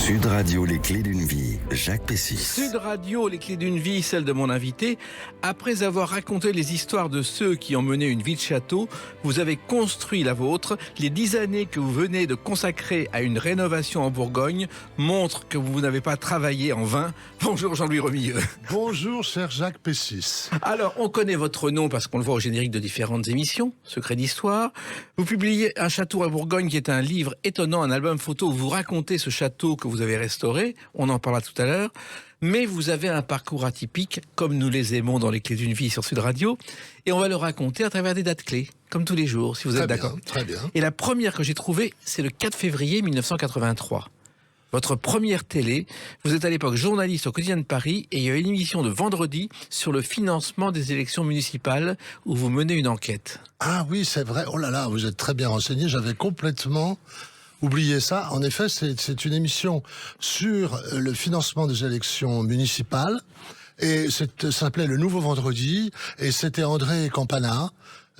Sud Radio, les clés d'une vie, Jacques Pessis. Sud Radio, les clés d'une vie, celle de mon invité. Après avoir raconté les histoires de ceux qui ont mené une vie de château, vous avez construit la vôtre. Les 10 années que vous venez de consacrer à une rénovation en Bourgogne montrent que vous n'avez pas travaillé en vain. Bonjour Jean-Louis Remilleux. Bonjour cher Jacques Pessis. Alors, on connaît votre nom parce qu'on le voit au générique de différentes émissions, Secrets d'Histoire. Vous publiez Un château à Bourgogne qui est un livre étonnant, un album photo où vous racontez ce château que vous avez restauré. On en parlera tout à l'heure. Mais vous avez un parcours atypique, comme nous les aimons dans les clés d'une vie sur Sud Radio. Et on va le raconter à travers des dates clés, comme tous les jours, si vous êtes d'accord. Très bien. Et la première que j'ai trouvée, c'est le 4 février 1983. Votre première télé, vous êtes à l'époque journaliste au Quotidien de Paris et il y a une émission de vendredi sur le financement des élections municipales où vous menez une enquête. Ah oui, c'est vrai. Oh là là, vous êtes très bien renseigné. J'avais complètement oublié ça. En effet, c'est une émission sur le financement des élections municipales. Et ça s'appelait Le Nouveau Vendredi. Et c'était André Campana,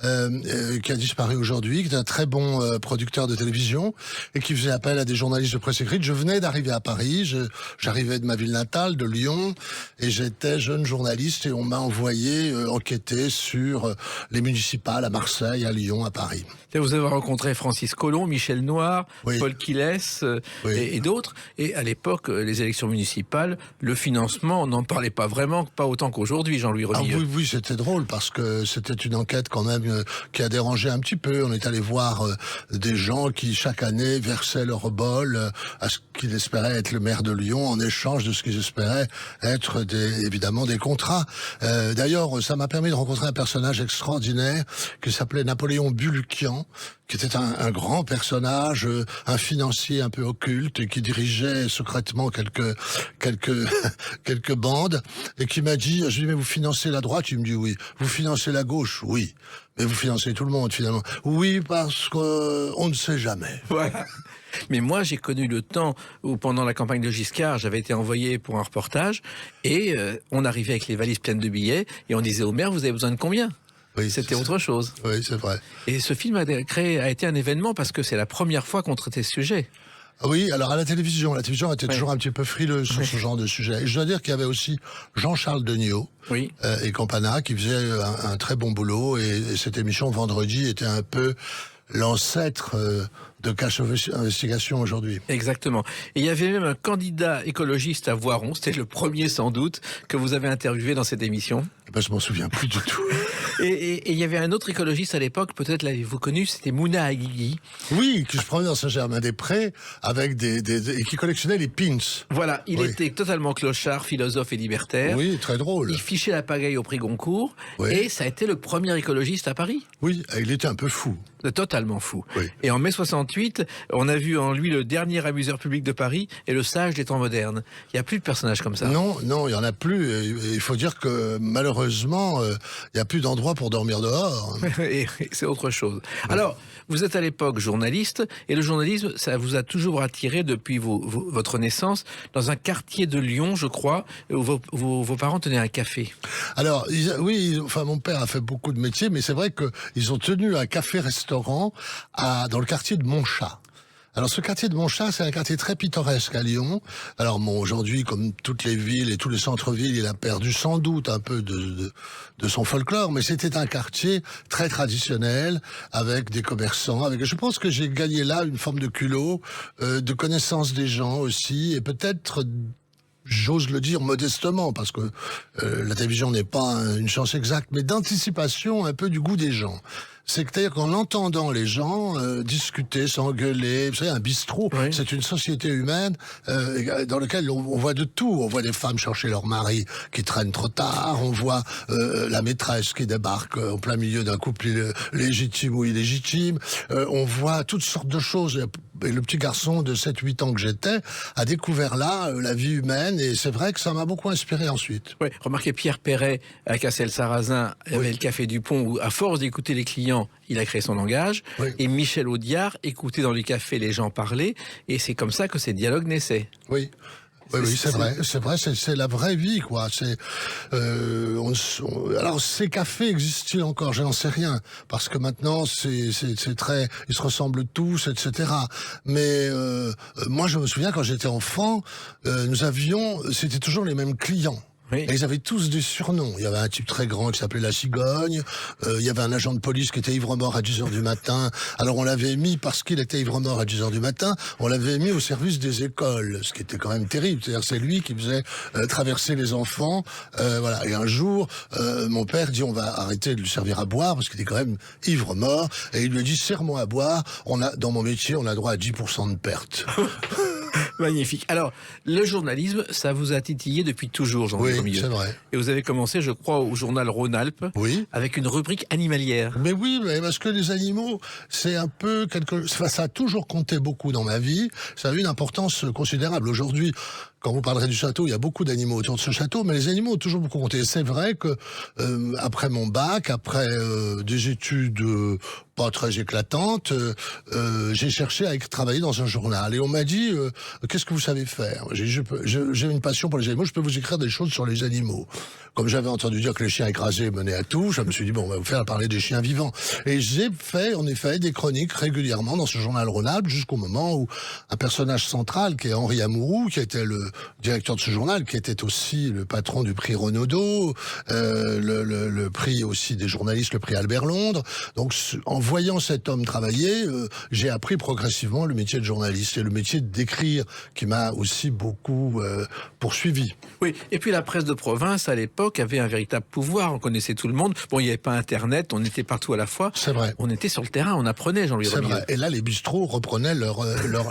qui a disparu aujourd'hui, qui est un très bon producteur de télévision et qui faisait appel à des journalistes de presse écrite. Je venais d'arriver à Paris, j'arrivais de ma ville natale, de Lyon, et j'étais jeune journaliste et on m'a envoyé enquêter sur les municipales à Marseille, à Lyon, à Paris. Et vous avez rencontré Francis Collomb, Michel Noir, Oui. Paul Quilles Oui. et d'autres. Et à l'époque, les élections municipales, le financement, on n'en parlait pas vraiment, pas autant qu'aujourd'hui, Jean-Louis Ah Remilleux. oui, c'était drôle parce que c'était une enquête quand même qui a dérangé un petit peu. On est allé voir des gens qui chaque année versaient leur bol à ce qu'ils espéraient être le maire de Lyon en échange de ce qu'ils espéraient être évidemment des contrats. D'ailleurs, ça m'a permis de rencontrer un personnage extraordinaire qui s'appelait Napoléon Bulukian, qui était un grand personnage, un financier un peu occulte et qui dirigeait secrètement quelques bandes et qui m'a dit, je lui ai dit, mais vous financez la droite? Il me dit oui. Vous financez la gauche? Oui. Mais vous financez tout le monde finalement? Oui, parce qu'on ne sait jamais. Voilà. Mais moi, j'ai connu le temps où, pendant la campagne de Giscard, j'avais été envoyé pour un reportage et on arrivait avec les valises pleines de billets et on disait au maire, vous avez besoin de combien? Oui, C'était autre chose. Oui, c'est vrai. Et ce film a été un événement parce que c'est la première fois qu'on traitait ce sujet. Oui, alors à la télévision était toujours un petit peu frileuse sur ce genre de sujet. Et je dois dire qu'il y avait aussi Jean-Charles Degnaud Oui. Et Campana qui faisaient un très bon boulot. Et cette émission vendredi était un peu l'ancêtre de Cache Investigation aujourd'hui. Exactement. Et il y avait même un candidat écologiste à Voiron, c'était le premier sans doute, que vous avez interviewé dans cette émission. Ben, je m'en souviens plus du tout. Et il y avait un autre écologiste à l'époque, peut-être l'avez-vous connu, c'était Mouna Aguigui. Oui, que je promenais dans Saint-Germain-des-Prés avec et qui collectionnait les pins. Voilà, il Oui. était totalement clochard, philosophe et libertaire. Oui, très drôle. Il fichait la pagaille au prix Goncourt. Oui. Et ça a été le premier écologiste à Paris. Oui, il était un peu fou. Totalement fou. Oui. Et en mai 68, on a vu en lui le dernier amuseur public de Paris et le sage des temps modernes. Il n'y a plus de personnages comme ça. Non, il y en a plus. Et il faut dire que malheureusement, il n'y a plus d'endroit pour dormir dehors. Et c'est autre chose. Alors, vous êtes à l'époque journaliste, et le journalisme, ça vous a toujours attiré depuis votre naissance, dans un quartier de Lyon, je crois, où vos parents tenaient un café. Alors, mon père a fait beaucoup de métiers, mais c'est vrai qu'ils ont tenu un café-restaurant dans le quartier de Montchat. Alors ce quartier de Montchat, c'est un quartier très pittoresque à Lyon. Alors bon, aujourd'hui, comme toutes les villes et tous les centres-villes, il a perdu sans doute un peu de son folklore, mais c'était un quartier très traditionnel, avec des commerçants. Je pense que j'ai gagné là une forme de culot, de connaissance des gens aussi, et peut-être... J'ose le dire modestement, parce que la télévision n'est pas une science exacte, mais d'anticipation un peu du goût des gens. C'est-à-dire qu'en entendant les gens discuter, s'engueuler, vous savez, un bistrot, Oui. c'est une société humaine dans laquelle on voit de tout. On voit des femmes chercher leur mari qui traînent trop tard, on voit la maîtresse qui débarque en plein milieu d'un couple légitime ou illégitime, on voit toutes sortes de choses. Et le petit garçon de 7-8 ans que j'étais a découvert là la vie humaine, et c'est vrai que ça m'a beaucoup inspiré ensuite. Oui, remarquez, Pierre Perret à Cassel-Sarrazin avait le Café du Pont, où à force d'écouter les clients, il a créé son langage. Oui. Et Michel Audiard écoutait dans les cafés les gens parler, et c'est comme ça que ces dialogues naissaient. Oui. Oui, c'est vrai, c'est la vraie vie, quoi. Alors, ces cafés existent-ils encore? Je n'en sais rien, parce que maintenant, c'est très, ils se ressemblent tous, etc. Mais moi, je me souviens quand j'étais enfant, c'était toujours les mêmes clients. Oui. Et ils avaient tous des surnoms. Il y avait un type très grand qui s'appelait la cigogne. Il y avait un agent de police qui était ivre-mort à 10h du matin. Alors on l'avait mis, parce qu'il était ivre-mort à 10h du matin, on l'avait mis au service des écoles, ce qui était quand même terrible. C'est-à-dire c'est lui qui faisait traverser les enfants. Voilà. Et un jour, mon père dit on va arrêter de lui servir à boire, parce qu'il était quand même ivre-mort. Et il lui a dit serre-moi à boire. Dans mon métier, on a droit à 10% de perte. Magnifique. Alors, le journalisme, ça vous a titillé depuis toujours, Jean-Louis Remilleux. C'est vrai. Et vous avez commencé, je crois, au journal Rhône-Alpes, avec une rubrique animalière. Mais oui, parce que les animaux, c'est un peu ça a toujours compté beaucoup dans ma vie. Ça a eu une importance considérable. Aujourd'hui, quand vous parlerez du château, il y a beaucoup d'animaux autour de ce château, mais les animaux ont toujours beaucoup compté. C'est vrai que après mon bac, après des études pas très éclatantes, j'ai cherché à travailler dans un journal. Et on m'a dit, qu'est-ce que vous savez faire? J'ai une passion pour les animaux, je peux vous écrire des choses sur les animaux. Comme j'avais entendu dire que les chiens écrasés menaient à tout, je me suis dit, bon, on va vous faire parler des chiens vivants. Et j'ai fait, en effet, des chroniques régulièrement dans ce journal Rhône-Alpes, jusqu'au moment où un personnage central, qui est Henri Amouroux, qui était le directeur de ce journal, qui était aussi le patron du prix Renaudot, le prix aussi des journalistes, le prix Albert Londres. Donc, en voyant cet homme travailler, j'ai appris progressivement le métier de journaliste et le métier d'écrire, qui m'a aussi beaucoup poursuivi. Oui, et puis la presse de province, à l'époque, avait un véritable pouvoir. On connaissait tout le monde. Bon, il n'y avait pas Internet, on était partout à la fois. C'est vrai. On était sur le terrain, on apprenait, Jean-Louis Remilleux. C'est vrai. Et là, les bistrots reprenaient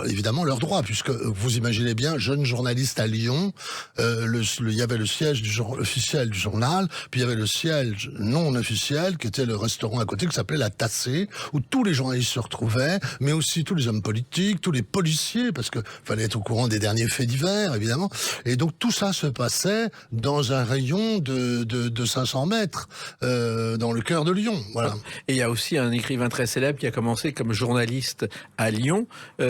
évidemment leurs droits, puisque vous imaginez bien, jeune journaliste à Lyon, il y avait le siège officiel du journal, puis il y avait le siège non officiel, qui était le restaurant à côté, qui s'appelait La Tassée, où tous les journalistes se retrouvaient, mais aussi tous les hommes politiques, tous les policiers, parce que fallait être au courant des derniers faits divers, évidemment. Et donc tout ça se passait dans un rayon de 500 mètres, dans le cœur de Lyon. Voilà. Et il y a aussi un écrivain très célèbre qui a commencé comme journaliste à Lyon,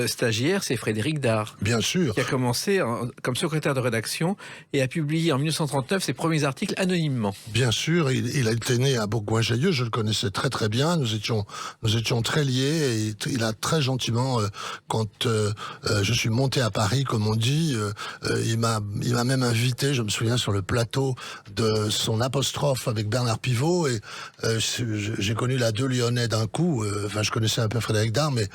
stagiaire, c'est Frédéric Dard. Bien sûr. Qui a commencé comme secrétaire de rédaction et a publié en 1939 ses premiers articles anonymement. Bien sûr, il a été né à Bourgoin-Jallieu, je le connaissais très très bien, nous étions très liés, et il a très gentiment, quand je suis monté à Paris, comme on dit, il m'a même invité, je me souviens, sur le plateau de son apostrophe avec Bernard Pivot, et j'ai connu la deux Lyonnais d'un coup. Enfin, je connaissais un peu Frédéric Dard, mais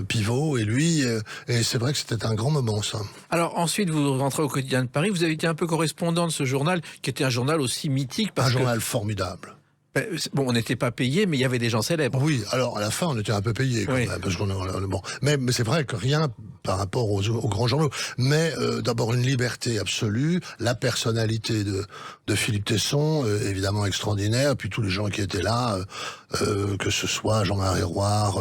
Pivot et lui, et c'est vrai que c'était un grand moment, ça. Alors ensuite, vous rentrez au Quotidien de Paris. Vous avez été un peu correspondant de ce journal, qui était un journal aussi mythique. Journal formidable. Bon, on n'était pas payé, mais il y avait des gens célèbres. Oui, alors à la fin, on était un peu payé, quand même, parce qu'on bon. Mais c'est vrai que rien par rapport aux grands journaux. Mais d'abord une liberté absolue, la personnalité de Philippe Tesson, évidemment extraordinaire, puis tous les gens qui étaient là, que ce soit Jean-Marie Roire,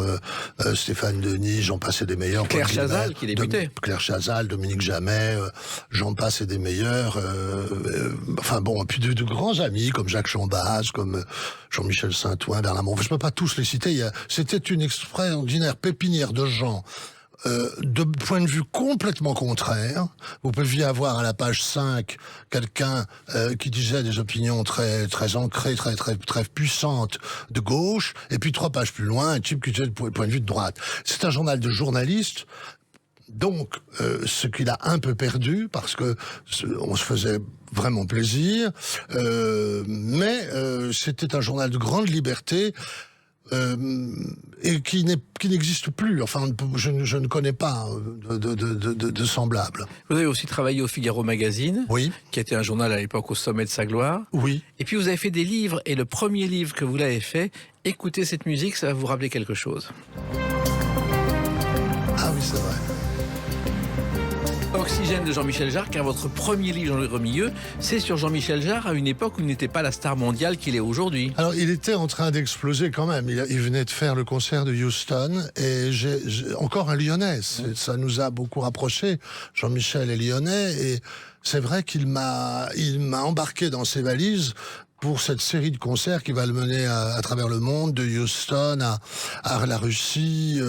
Stéphane Denis, j'en passe et des meilleurs. Claire Chazal, qui débutait. Claire Chazal, Dominique Jamais, j'en passe et des meilleurs. Enfin bon, puis de grands amis comme Jacques Chambaz, comme Jean-Michel Saint-Ouen, Bernard Monfort. Je peux pas tous les citer. C'était une extraordinaire pépinière de gens. De point de vue complètement contraire. Vous pouviez avoir à la page 5 quelqu'un qui disait des opinions très très ancrées, très très très puissantes de gauche, et puis 3 pages plus loin, un type qui disait du point de vue de droite. C'est un journal de journalistes. Donc, ce qu'il a un peu perdu, parce que on se faisait vraiment plaisir, mais c'était un journal de grande liberté. Et qui n'existe plus. Enfin, je ne connais pas de semblable. Vous avez aussi travaillé au Figaro Magazine, oui, qui était un journal à l'époque au sommet de sa gloire. Oui. Et puis vous avez fait des livres, et le premier livre que vous l'avez fait, écoutez cette musique, ça va vous rappeler quelque chose. Ah oui, c'est vrai. Oxygène de Jean-Michel Jarre, car votre premier livre, Jean-Louis Remilleux, c'est sur Jean-Michel Jarre à une époque où il n'était pas la star mondiale qu'il est aujourd'hui. Alors, il était en train d'exploser quand même. Il venait de faire le concert de Houston, et j'ai encore un Lyonnais. Ça nous a beaucoup rapprochés. Jean-Michel est lyonnais, et c'est vrai qu'il m'a embarqué dans ses valises pour cette série de concerts qui va le mener à travers le monde, de Houston à la Russie,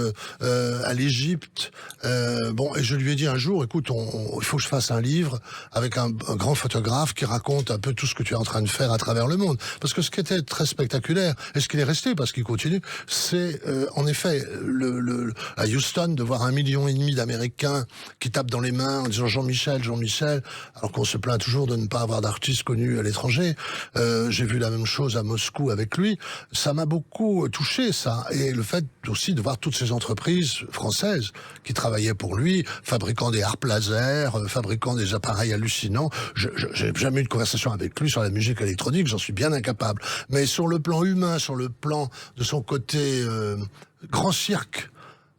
à l'Égypte. Et je lui ai dit un jour, écoute, il faut que je fasse un livre avec un grand photographe qui raconte un peu tout ce que tu es en train de faire à travers le monde. Parce que ce qui était très spectaculaire, et ce qu'il est resté, parce qu'il continue, c'est en effet, à Houston, de voir 1,5 million d'Américains qui tapent dans les mains en disant Jean-Michel, Jean-Michel, alors qu'on se plaint toujours de ne pas avoir d'artistes connus à l'étranger. J'ai vu la même chose à Moscou avec lui. Ça m'a beaucoup touché, ça. Et le fait aussi de voir toutes ces entreprises françaises qui travaillaient pour lui, fabriquant des harpes laser, fabriquant des appareils hallucinants. J'ai jamais eu de conversation avec lui sur la musique électronique, j'en suis bien incapable. Mais sur le plan humain, sur le plan de son côté grand cirque,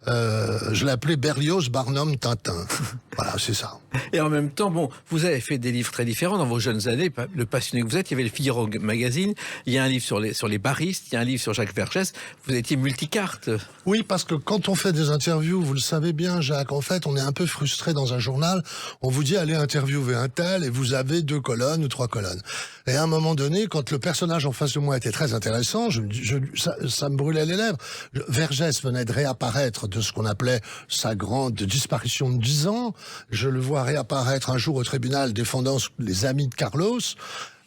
je l'ai appelé Berlioz, Barnum, Tintin. Voilà, c'est ça. Et en même temps, vous avez fait des livres très différents dans vos jeunes années. Le passionné que vous êtes, il y avait le Figaro Magazine, il y a un livre sur les baristes, il y a un livre sur Jacques Vergès. Vous étiez multicarte. Oui, parce que quand on fait des interviews, vous le savez bien, Jacques, en fait, on est un peu frustré dans un journal. On vous dit, allez interviewer un tel, et vous avez 2 colonnes ou 3 colonnes. Et à un moment donné, quand le personnage en face de moi était très intéressant, ça me brûlait les lèvres. Vergès venait de réapparaître de ce qu'on appelait sa grande disparition de 10 ans. Je le vois réapparaître un jour au tribunal défendant les amis de Carlos.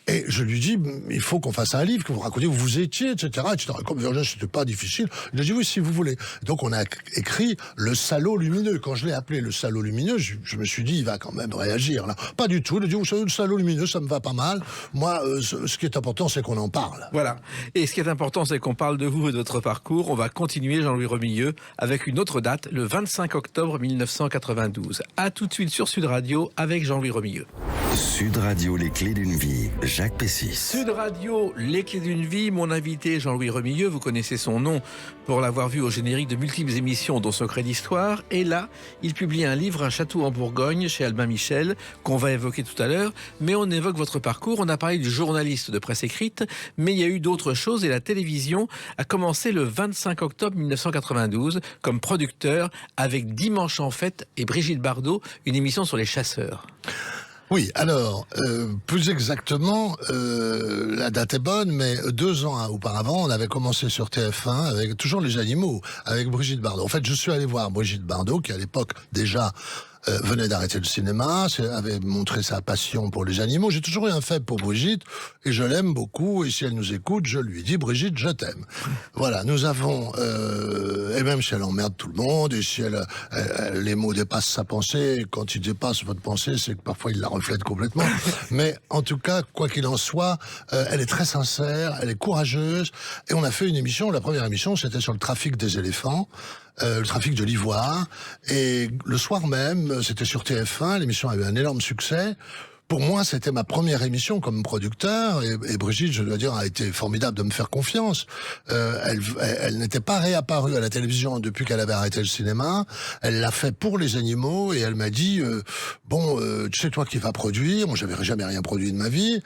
Et je lui dis, il faut qu'on fasse un livre, que vous racontiez où vous étiez, etc. Comme Vergès, c'était pas difficile. Il a dit oui, si vous voulez. Donc on a écrit Le Salaud lumineux. Quand je l'ai appelé Le Salaud lumineux, je me suis dit, il va quand même réagir, là. Pas du tout. Il a dit, vous savez, Le Salaud lumineux, ça me va pas mal. Moi, ce qui est important, c'est qu'on en parle. Voilà. Et ce qui est important, c'est qu'on parle de vous et de votre parcours. On va continuer, Jean-Louis Remilleux, avec une autre date, le 25 octobre 1992. À tout de suite sur Sud Radio avec Jean-Louis Remilleux. Sud Radio, les clés d'une vie. Jacques Pessis. Sud Radio, les clés d'une vie. Mon invité, Jean-Louis Remilleux, vous connaissez son nom pour l'avoir vu au générique de multiples émissions, dont Secret d'Histoire. Et là, il publie un livre, Un château en Bourgogne, chez Albin Michel, qu'on va évoquer tout à l'heure. Mais on évoque votre parcours. On a parlé du journaliste de presse écrite, mais il y a eu d'autres choses. Et la télévision a commencé le 25 octobre 1992 comme producteur avec Dimanche en fête et Brigitte Bardot, une émission sur les chasseurs. Oui, alors, plus exactement, la date est bonne, mais 2 ans auparavant, on avait commencé sur TF1 avec toujours les animaux, avec Brigitte Bardot. En fait, je suis allé voir Brigitte Bardot, qui à l'époque déjà venait d'arrêter le cinéma, avait montré sa passion pour les animaux. J'ai toujours eu un faible pour Brigitte, et je l'aime beaucoup, et si elle nous écoute, je lui dis, Brigitte, je t'aime. Voilà, nous avons, et même si elle emmerde tout le monde, et si les mots dépassent sa pensée, et quand ils dépassent votre pensée, c'est que parfois il la reflète complètement. Mais en tout cas, quoi qu'il en soit, elle est très sincère, elle est courageuse, et on a fait une émission, la première émission, c'était sur le trafic des éléphants, le trafic de l'ivoire, et le soir même, c'était sur TF1, l'émission a eu un énorme succès. Pour moi, c'était ma première émission comme producteur, et Brigitte, je dois dire, a été formidable de me faire confiance. Elle n'était pas réapparue à la télévision depuis qu'elle avait arrêté le cinéma. Elle l'a fait pour les animaux, et elle m'a dit, tu sais toi qui vas produire, moi j'avais jamais rien produit de ma vie,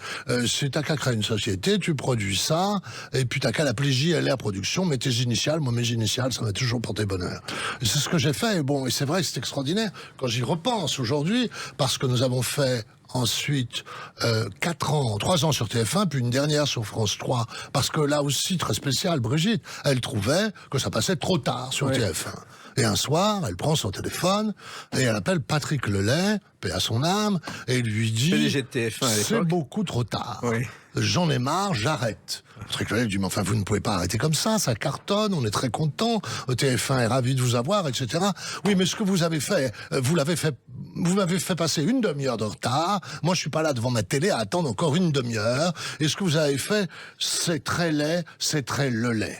c'est t'as qu'à créer une société, tu produis ça, et puis t'as qu'à l'appeler JLR Production, mets tes initiales, moi mes initiales, ça m'a toujours porté bonheur. Et c'est ce que j'ai fait, et c'est vrai que c'est extraordinaire quand j'y repense aujourd'hui, parce que nous avons fait ensuite 3 ans sur TF1, puis une dernière sur France 3, parce que là aussi, très spécial, Brigitte, elle trouvait que ça passait trop tard sur TF1. Et un soir, elle prend son téléphone, et elle appelle Patrick Lelay, paix à son âme, et lui dit, PDG de TF1 à l'époque. C'est beaucoup trop tard. Oui. J'en ai marre, j'arrête. Patrick Lelay dit, mais enfin, vous ne pouvez pas arrêter comme ça cartonne, on est très content, TF1 est ravi de vous avoir, etc. Oui, mais ce que vous avez fait, vous m'avez fait passer une demi-heure de retard, moi je suis pas là devant ma télé à attendre encore une demi-heure, et ce que vous avez fait, c'est très laid, c'est très Lelay.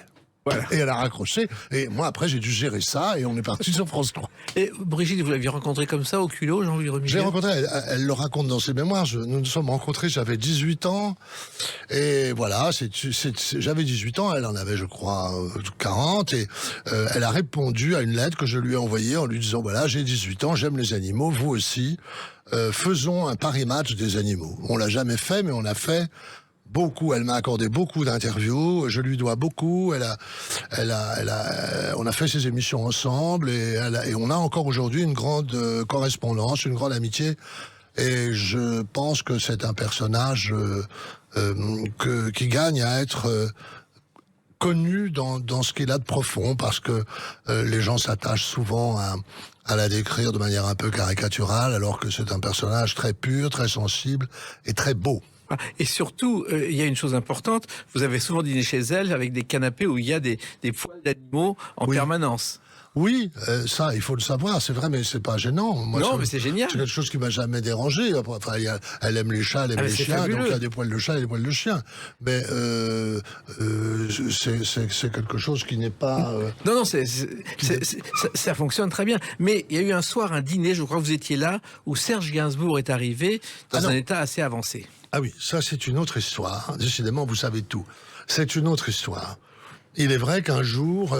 Voilà. Et elle a raccroché, et moi après j'ai dû gérer ça, et on est parti sur France 3. Et Brigitte, vous l'aviez rencontrée comme ça, au culot, Jean-Louis Remilleux? J'ai rencontré, elle le raconte dans ses mémoires, nous nous sommes rencontrés, j'avais 18 ans, et voilà, j'avais 18 ans, elle en avait je crois 40, et elle a répondu à une lettre que je lui ai envoyée en lui disant, voilà, j'ai 18 ans, j'aime les animaux, vous aussi, faisons un pari match des animaux. On l'a jamais fait, mais on a fait beaucoup. Elle m'a accordé beaucoup d'interviews. Je lui dois beaucoup. On a fait ces émissions ensemble, et on a encore aujourd'hui une grande correspondance, une grande amitié Et je pense que c'est un personnage qui gagne à être connu dans ce qu'il a de profond, parce que les gens s'attachent souvent à la décrire de manière un peu caricaturale, alors que c'est un personnage très pur, très sensible et très beau. Et surtout, il y a une chose importante, vous avez souvent dîné chez elle avec des canapés où il y a des poils d'animaux en permanence. Oui, ça, il faut le savoir, c'est vrai, mais c'est pas gênant. Moi, non, mais c'est génial. C'est quelque chose qui m'a jamais dérangé. Enfin, elle aime les chats, elle aime les chiens, fabuleux. donc il y a des poils de chat et des poils de chien. Mais c'est quelque chose qui n'est pas... Non, ça fonctionne très bien. Mais il y a eu un soir, un dîner, je crois que vous étiez là, où Serge Gainsbourg est arrivé dans un état assez avancé. Ah oui, ça c'est une autre histoire. Décidément, vous savez tout. C'est une autre histoire. Il est vrai qu'un jour,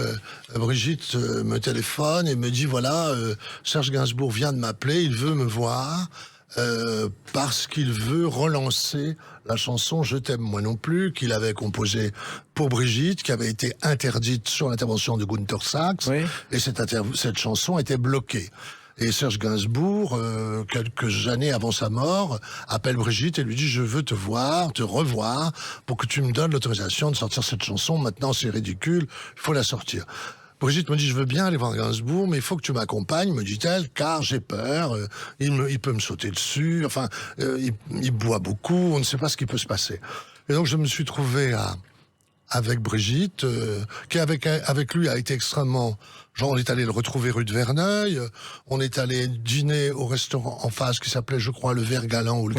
Brigitte me téléphone et me dit, voilà, Serge Gainsbourg vient de m'appeler, il veut me voir, parce qu'il veut relancer la chanson « Je t'aime moi non plus » qu'il avait composée pour Brigitte, qui avait été interdite sur l'intervention de Gunther Sachs, oui. Et cette chanson était bloquée. Et Serge Gainsbourg, quelques années avant sa mort, appelle Brigitte et lui dit « Je veux te voir, te revoir, pour que tu me donnes l'autorisation de sortir cette chanson. Maintenant, c'est ridicule, il faut la sortir. » Brigitte me dit « Je veux bien aller voir Gainsbourg, mais il faut que tu m'accompagnes, me dit-elle, car j'ai peur, il peut me sauter dessus, enfin, il boit beaucoup, on ne sait pas ce qui peut se passer. » Et donc, je me suis trouvé avec Brigitte, qui avec lui a été extrêmement... Genre, on est allé le retrouver rue de Verneuil, on est allé dîner au restaurant en face qui s'appelait, je crois, le Vert Galant ou le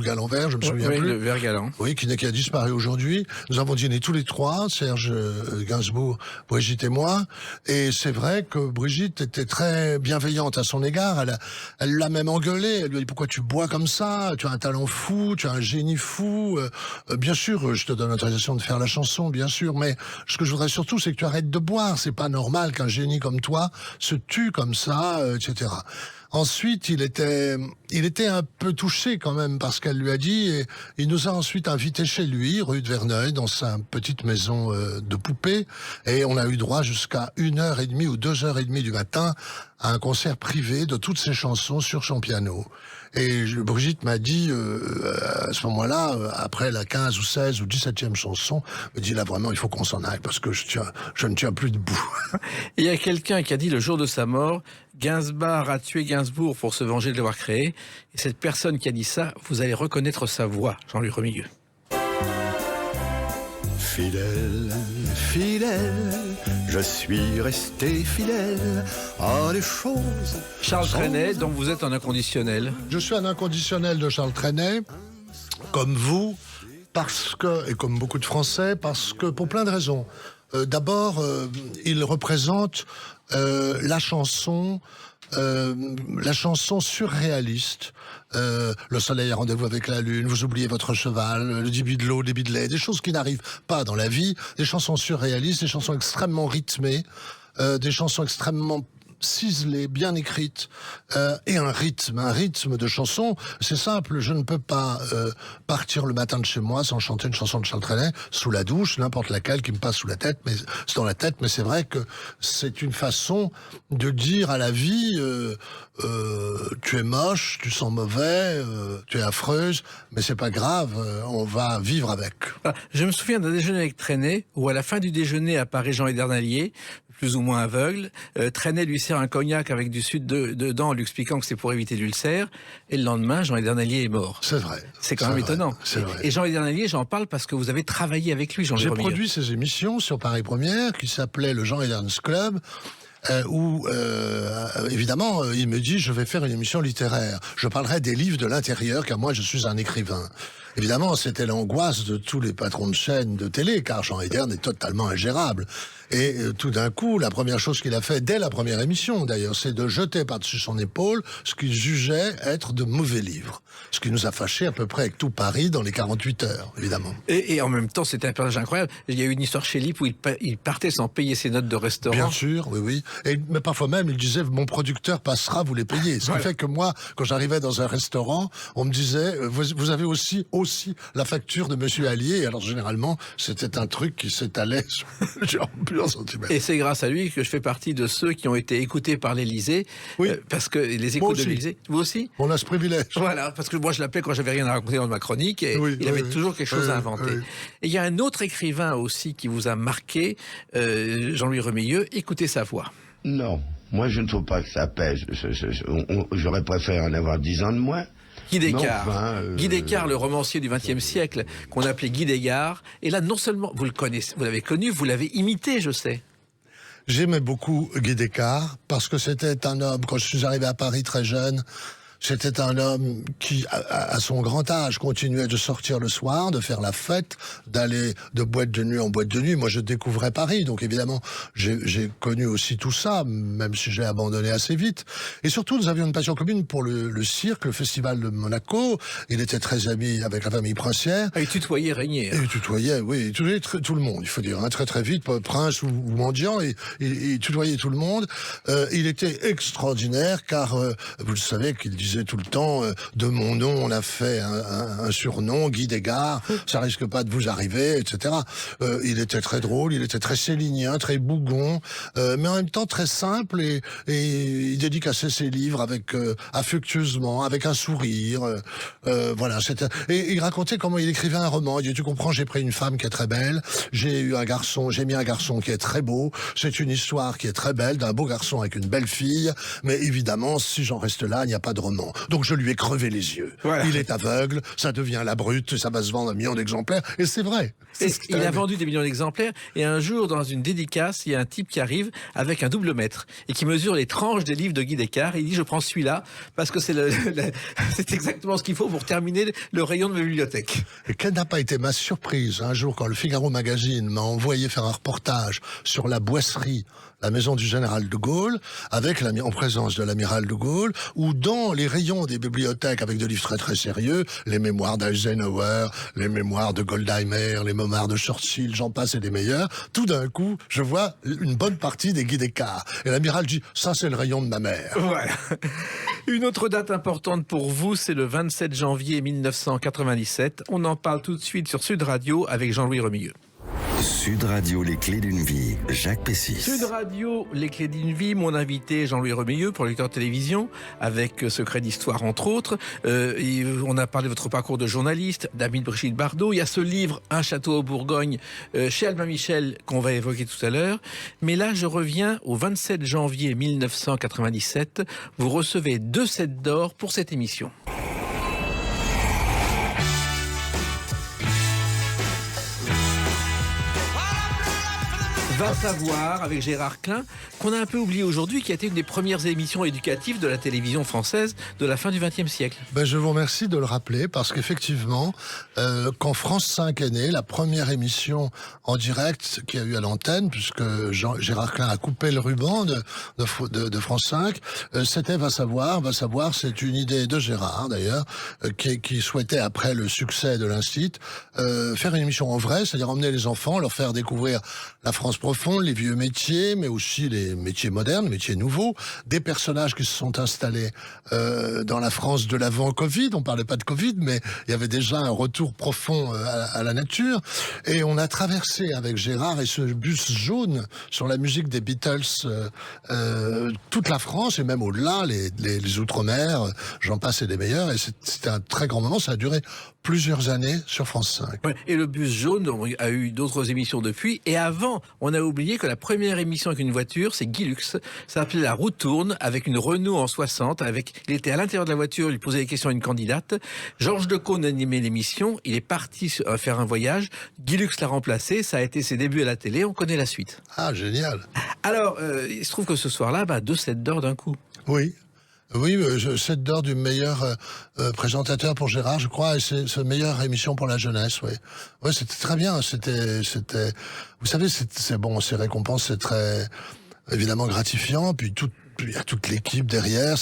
Galant Vert, je me souviens plus. Oui, le Vert Galant. Oui, qui a disparu aujourd'hui. Nous avons dîné tous les trois, Serge Gainsbourg, Brigitte et moi. Et c'est vrai que Brigitte était très bienveillante à son égard. Elle l'a même engueulé. Elle lui a dit « Pourquoi tu bois comme ça? Tu as un talent fou, tu as un génie fou. Bien sûr, je te donne l'autorisation de faire la chanson, bien sûr. Mais ce que je voudrais surtout, c'est que tu arrêtes de boire. C'est pas normal qu'un génie comme toi se tue comme ça, etc. » Ensuite, il était un peu touché quand même parce qu'elle lui a dit, et il nous a ensuite invités chez lui, rue de Verneuil, dans sa petite maison de poupée, et on a eu droit jusqu'à 1h30 ou 2h30 du matin à un concert privé de toutes ses chansons sur son piano. Et Brigitte m'a dit, à ce moment-là, après la 15 ou 16 ou 17e chanson, me dit là vraiment il faut qu'on s'en aille parce que je ne tiens plus debout. Il y a quelqu'un qui a dit le jour de sa mort, Gainsbourg a tué Gainsbourg pour se venger de l'avoir créé. Et cette personne qui a dit ça, vous allez reconnaître sa voix, Jean-Louis Remigueux. Fidèle, fidèle, je suis resté fidèle à des choses. Charles Trenet, dont vous êtes un inconditionnel. Je suis un inconditionnel de Charles Trenet, comme vous, parce que, et comme beaucoup de Français, parce que pour plein de raisons. D'abord, il représente la chanson surréaliste. Le soleil a rendez-vous avec la lune, vous oubliez votre cheval, le débit de l'eau, le débit de lait, des choses qui n'arrivent pas dans la vie, des chansons surréalistes, des chansons extrêmement rythmées, des chansons extrêmement ciselée, bien écrite, et un rythme de chanson. C'est simple, je ne peux pas partir le matin de chez moi sans chanter une chanson de Charles Trenet sous la douche, n'importe laquelle qui me passe sous la tête, mais c'est dans la tête, mais c'est vrai que c'est une façon de dire à la vie tu es moche, tu sens mauvais, tu es affreuse, mais c'est pas grave, on va vivre avec. Je me souviens d'un déjeuner avec Trenet, où à la fin du déjeuner apparaît Jean Edernalier, plus ou moins aveugle. Trenet lui sert un cognac avec du sucre dedans en lui expliquant que c'est pour éviter l'ulcère. Et le lendemain, Jean Edernalier est mort. C'est vrai. C'est quand même étonnant. C'est vrai. Et Jean Edernalier, j'en parle parce que vous avez travaillé avec lui, Jean-Louis Remigueux. J'ai produit ces émissions sur Paris Première qui s'appelaient le Jean Edern's Club. Où, évidemment, il me dit, je vais faire une émission littéraire. Je parlerai des livres de l'intérieur, car moi, je suis un écrivain. Évidemment, c'était l'angoisse de tous les patrons de chaînes de télé, car Jean Edern est totalement ingérable. Et tout d'un coup, la première chose qu'il a fait, dès la première émission d'ailleurs, c'est de jeter par-dessus son épaule ce qu'il jugeait être de mauvais livres. Ce qui nous a fâchés à peu près avec tout Paris dans les 48 heures, évidemment. Et en même temps, c'était un personnage incroyable. Il y a eu une histoire chez Lip où il partait sans payer ses notes de restaurant. Bien sûr, oui. Mais parfois même, il disait, mon producteur passera, vous les payez. Ce qui fait que moi, quand j'arrivais dans un restaurant, on me disait, vous avez aussi aussi la facture de Monsieur Allier. Alors généralement, c'était un truc qui s'étalait sur plusieurs centimètres. Et c'est grâce à lui que je fais partie de ceux qui ont été écoutés par l'Élysée, Oui. parce que les écoutes de l'Élysée. Vous aussi? On a ce privilège. Voilà, parce que moi je l'appelais quand j'avais rien à raconter dans ma chronique, et Oui, il avait oui, toujours quelque chose à inventer. oui. Et il y a un autre écrivain aussi qui vous a marqué, Jean-Louis Remilleux. Écoutez sa voix. Non, moi je ne trouve pas que ça pèse. J'aurais préféré en avoir 10 ans de moins. Guy Descartes. Enfin, Guy Descartes, le romancier du XXe siècle, qu'on appelait Guy Descartes. Et là, non seulement vous le connaissez, vous l'avez connu, vous l'avez imité, je sais. J'aimais beaucoup Guy Descartes parce que c'était un homme, quand je suis arrivé à Paris très jeune, c'était un homme qui, à son grand âge, continuait de sortir le soir, de faire la fête, d'aller de boîte de nuit en boîte de nuit. Moi, je découvrais Paris, donc évidemment, j'ai connu aussi tout ça, même si j'ai abandonné assez vite. Et surtout, nous avions une passion commune pour le cirque, le festival de Monaco. Il était très ami avec la famille princière. Ah, il tutoyait Régnier. Et il tutoyait, oui, il tutoyait tout le monde, il faut dire, hein, très très vite, prince ou mendiant, et il tutoyait tout le monde. Il était extraordinaire, car vous le savez qu'il disait tout le temps, de mon nom on a fait un surnom, Guy Descartes, ça risque pas de vous arriver, etc. Il était très drôle, il était très célinien, très bougon, mais en même temps très simple, et il dédicaçait ses livres avec affectueusement, avec un sourire, voilà. Et il racontait comment il écrivait un roman. Il dit, tu comprends, j'ai pris une femme qui est très belle, j'ai mis un garçon qui est très beau, c'est une histoire qui est très belle, d'un beau garçon avec une belle fille, mais évidemment, si j'en reste là, il n'y a pas de roman. Donc je lui ai crevé les yeux. Voilà. Il est aveugle, ça devient la brute, ça va se vendre 1 million d'exemplaires, et c'est vrai. Il a vendu des millions d'exemplaires, et un jour, dans une dédicace, il y a un type qui arrive avec un double mètre, et qui mesure les tranches des livres de Guy Descartes, et il dit, je prends celui-là, parce que c'est c'est exactement ce qu'il faut pour terminer le rayon de ma bibliothèque. Et quelle n'a pas été ma surprise, un jour, quand le Figaro Magazine m'a envoyé faire un reportage sur la Boisserie, la maison du général de Gaulle, en présence de l'amiral de Gaulle, où dans les rayons des bibliothèques, avec des livres très très sérieux, les mémoires d'Eisenhower, les mémoires de Goldheimer, les mémoires de Churchill, j'en passe et des meilleurs, tout d'un coup, je vois une bonne partie des Guy Descartes. Et l'amiral dit, ça c'est le rayon de ma mère. Voilà. Une autre date importante pour vous, c'est le 27 janvier 1997. On en parle tout de suite sur Sud Radio avec Jean-Louis Remilleux. Sud Radio, les clés d'une vie, Jacques Pessis. Sud Radio, les clés d'une vie, mon invité Jean-Louis Remilleux, producteur de télévision, avec Secret d'Histoire entre autres. On a parlé de votre parcours de journaliste, d'ami de Brigitte Bardot. Il y a ce livre, Un château en Bourgogne, chez Albin Michel, qu'on va évoquer tout à l'heure. Mais là, je reviens au 27 janvier 1997. Vous recevez 2 sets d'or pour cette émission. Va savoir, avec Gérard Klein, qu'on a un peu oublié aujourd'hui, qui a été une des premières émissions éducatives de la télévision française de la fin du XXe siècle. Je vous remercie de le rappeler, parce qu'effectivement, quand France 5 est née, la première émission en direct qu'il y a eu à l'antenne, puisque Gérard Klein a coupé le ruban de France 5, c'était Va savoir. Va savoir, c'est une idée de Gérard, d'ailleurs, qui souhaitait, après le succès de l'Institut, faire une émission en vrai, c'est-à-dire emmener les enfants, leur faire découvrir la France profonde, les vieux métiers, mais aussi les métiers modernes, les métiers nouveaux, des personnages qui se sont installés dans la France de l'avant-Covid. On parlait pas de Covid, mais il y avait déjà un retour profond à la nature. Et on a traversé avec Gérard et ce bus jaune sur la musique des Beatles toute la France, et même au-delà, les Outre-mer, j'en passe et des meilleurs. Et c'était un très grand moment, ça a duré plusieurs années sur France 5. Ouais, et le bus jaune a eu d'autres émissions depuis. Et avant, on a oublié que la première émission avec une voiture, c'est Guy Lux. Ça s'appelait La roue tourne, avec une Renault en 60. Il était à l'intérieur de la voiture, il posait des questions à une candidate. Georges Decaune animait l'émission. Il est parti faire un voyage. Guy Lux l'a remplacé. Ça a été ses débuts à la télé. On connaît la suite. Ah, génial. Alors, il se trouve que ce soir-là, 2 sets d'or d'un coup. Oui. Oui, 7 d'or du meilleur présentateur pour Gérard, je crois, et c'est meilleure émission pour la jeunesse, oui. Oui, c'était très bien, c'était, vous savez, c'est bon, ces récompenses, c'est très, évidemment gratifiant, puis il y a toute l'équipe derrière,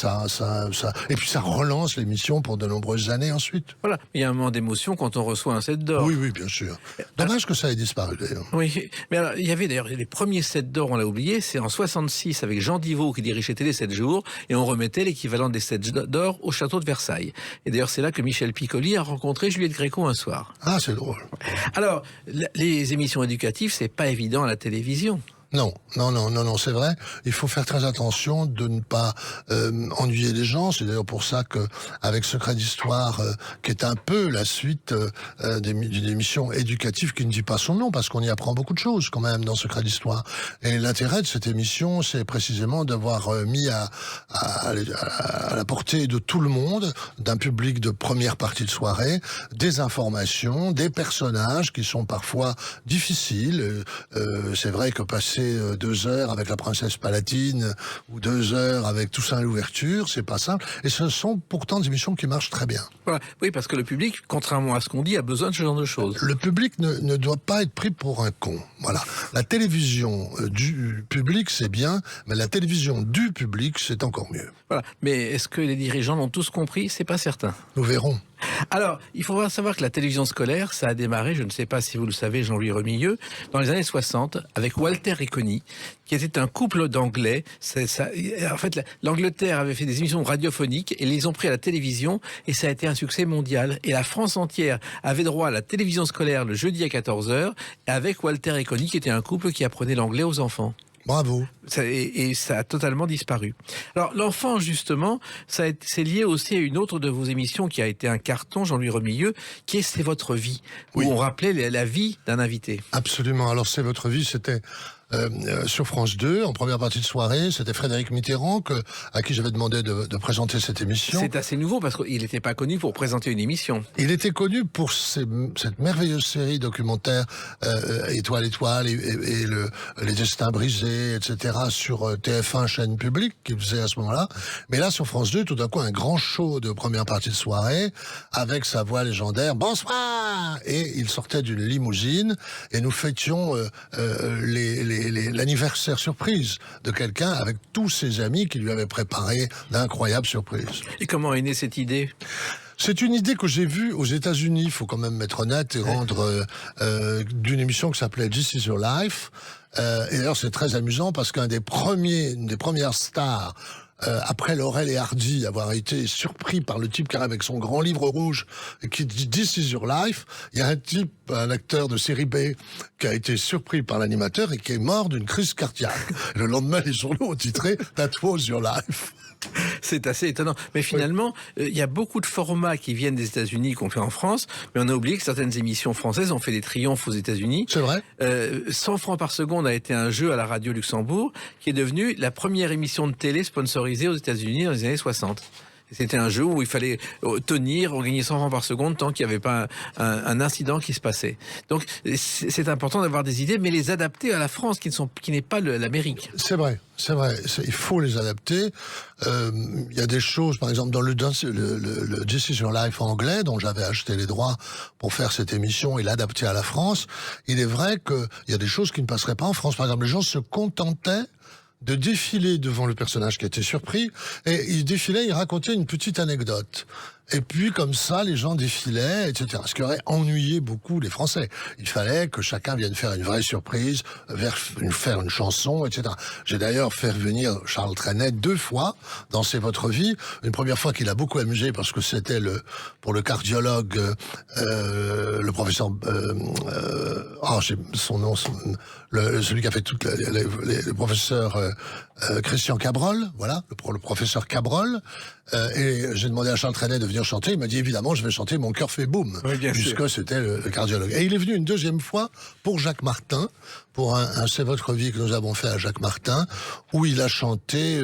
et puis ça relance l'émission pour de nombreuses années ensuite. Voilà, il y a un moment d'émotion quand on reçoit un 7 d'or. Oui, bien sûr. Dommage que ça ait disparu d'ailleurs. Oui, mais alors, il y avait d'ailleurs les premiers 7 d'or, on l'a oublié, c'est en 66 avec Jean Divot qui dirigeait Télé 7 jours, et on remettait l'équivalent des 7 d'or au château de Versailles. Et d'ailleurs, c'est là que Michel Piccoli a rencontré Juliette Gréco un soir. Ah, c'est drôle. Alors, les émissions éducatives, c'est pas évident à la télévision. Non, c'est vrai. Il faut faire très attention de ne pas ennuyer les gens. C'est d'ailleurs pour ça que, avec Secret d'Histoire, qui est un peu la suite d'une émission éducative qui ne dit pas son nom, parce qu'on y apprend beaucoup de choses quand même dans Secret d'Histoire. Et l'intérêt de cette émission, c'est précisément d'avoir mis à la portée de tout le monde, d'un public de première partie de soirée, des informations, des personnages qui sont parfois difficiles. C'est vrai que passer 2 heures avec la princesse Palatine ou 2 heures avec Toussaint l'ouverture, c'est pas simple. Et ce sont pourtant des émissions qui marchent très bien. Voilà. Oui, parce que le public, contrairement à ce qu'on dit, a besoin de ce genre de choses. Le public ne doit pas être pris pour un con. Voilà. La télévision du public, c'est bien, mais la télévision du public, c'est encore mieux. Voilà. Mais est-ce que les dirigeants l'ont tous compris? C'est pas certain. Nous verrons. Alors, il faut savoir que la télévision scolaire, ça a démarré, je ne sais pas si vous le savez, Jean-Louis Remilleux, dans les années 60, avec Walter et Connie, qui était un couple d'anglais. En fait, l'Angleterre avait fait des émissions radiophoniques et les ont pris à la télévision, et ça a été un succès mondial. Et la France entière avait droit à la télévision scolaire le jeudi à 14h, avec Walter et Connie, qui était un couple qui apprenait l'anglais aux enfants. Bravo. Et ça a totalement disparu. Alors, l'enfant, justement, c'est lié aussi à une autre de vos émissions qui a été un carton, Jean-Louis Remilleux, qui est C'est votre vie, oui, où on rappelait la vie d'un invité. Absolument. Alors, C'est votre vie, c'était sur France 2, en première partie de soirée. C'était Frédéric Mitterrand à qui j'avais demandé de présenter cette émission. C'est assez nouveau parce qu'il n'était pas connu pour présenter une émission. Il était connu pour cette merveilleuse série documentaire Étoile, et les destins brisés, etc. sur TF1, chaîne publique, qu'il faisait à ce moment-là. Mais là, sur France 2, tout d'un coup, un grand show de première partie de soirée avec sa voix légendaire. Bonsoir! Et il sortait d'une limousine et nous fêtions l'anniversaire surprise de quelqu'un avec tous ses amis qui lui avaient préparé d'incroyables surprises. Et comment est née cette idée ? C'est une idée que j'ai vue aux États-Unis, il faut quand même être honnête et rendre d'une émission qui s'appelait This Is Your Life. Et d'ailleurs, c'est très amusant parce une des premières stars après Laurel et Hardy avoir été surpris par le type qui arrive avec son grand livre rouge et qui dit This is your life, il y a un acteur de série B qui a été surpris par l'animateur et qui est mort d'une crise cardiaque. Et le lendemain, les journaux ont titré That was your life. C'est assez étonnant. Mais finalement, il y a beaucoup de formats qui viennent des États-Unis qu'on fait en France, mais on a oublié que certaines émissions françaises ont fait des triomphes aux États-Unis. C'est vrai. 100 francs par seconde a été un jeu à la radio Luxembourg qui est devenu la première émission de télé sponsorisée aux États-Unis dans les années 60. C'était un jeu où il fallait tenir, on gagnait 100 francs par seconde tant qu'il n'y avait pas un incident qui se passait. Donc c'est important d'avoir des idées, mais les adapter à la France qui n'est pas l'Amérique. C'est vrai. Il faut les adapter. Il y a des choses, par exemple, dans le This Is Your Life anglais, dont j'avais acheté les droits pour faire cette émission et l'adapter à la France. Il est vrai qu'il y a des choses qui ne passeraient pas en France. Par exemple, les gens se contentaient de défiler devant le personnage qui était surpris, et il défilait, il racontait une petite anecdote. Et puis, comme ça, les gens défilaient, etc. Ce qui aurait ennuyé beaucoup les Français. Il fallait que chacun vienne faire une vraie surprise, faire une chanson, etc. J'ai d'ailleurs fait venir Charles Trenet 2 fois dans C'est votre vie. Une première fois qu'il a beaucoup amusé parce que c'était pour le cardiologue, le professeur, j'ai son nom, celui qui a fait le professeur Christian Cabrol, voilà, le professeur Cabrol. Et j'ai demandé à Charles Trenet de venir chanter. Il m'a dit évidemment, je vais chanter Mon cœur fait boum, oui, puisque c'était le cardiologue. Et il est venu une deuxième fois pour Jacques Martin, pour un C'est votre vie que nous avons fait à Jacques Martin, où il a chanté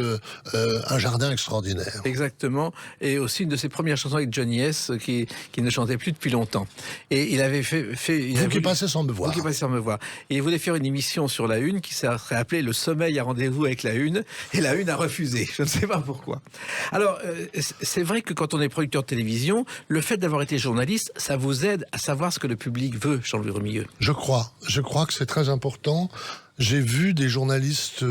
Un jardin extraordinaire. Exactement, et aussi une de ses premières chansons avec Johnny S qui ne chantait plus depuis longtemps. Et il avait fait Vous qui passez sans me voir. Vous qui passez sans me voir. Et il voulait faire une émission sur la Une qui serait appelée Le sommeil a rendez-vous avec la Une, et la Une a refusé. Je ne sais pas pourquoi. Alors, c'est vrai que quand on est producteur de télévision, le fait d'avoir été journaliste, ça vous aide à savoir ce que le public veut, Jean-Louis Remilleux. Je crois que c'est très important. J'ai vu des journalistes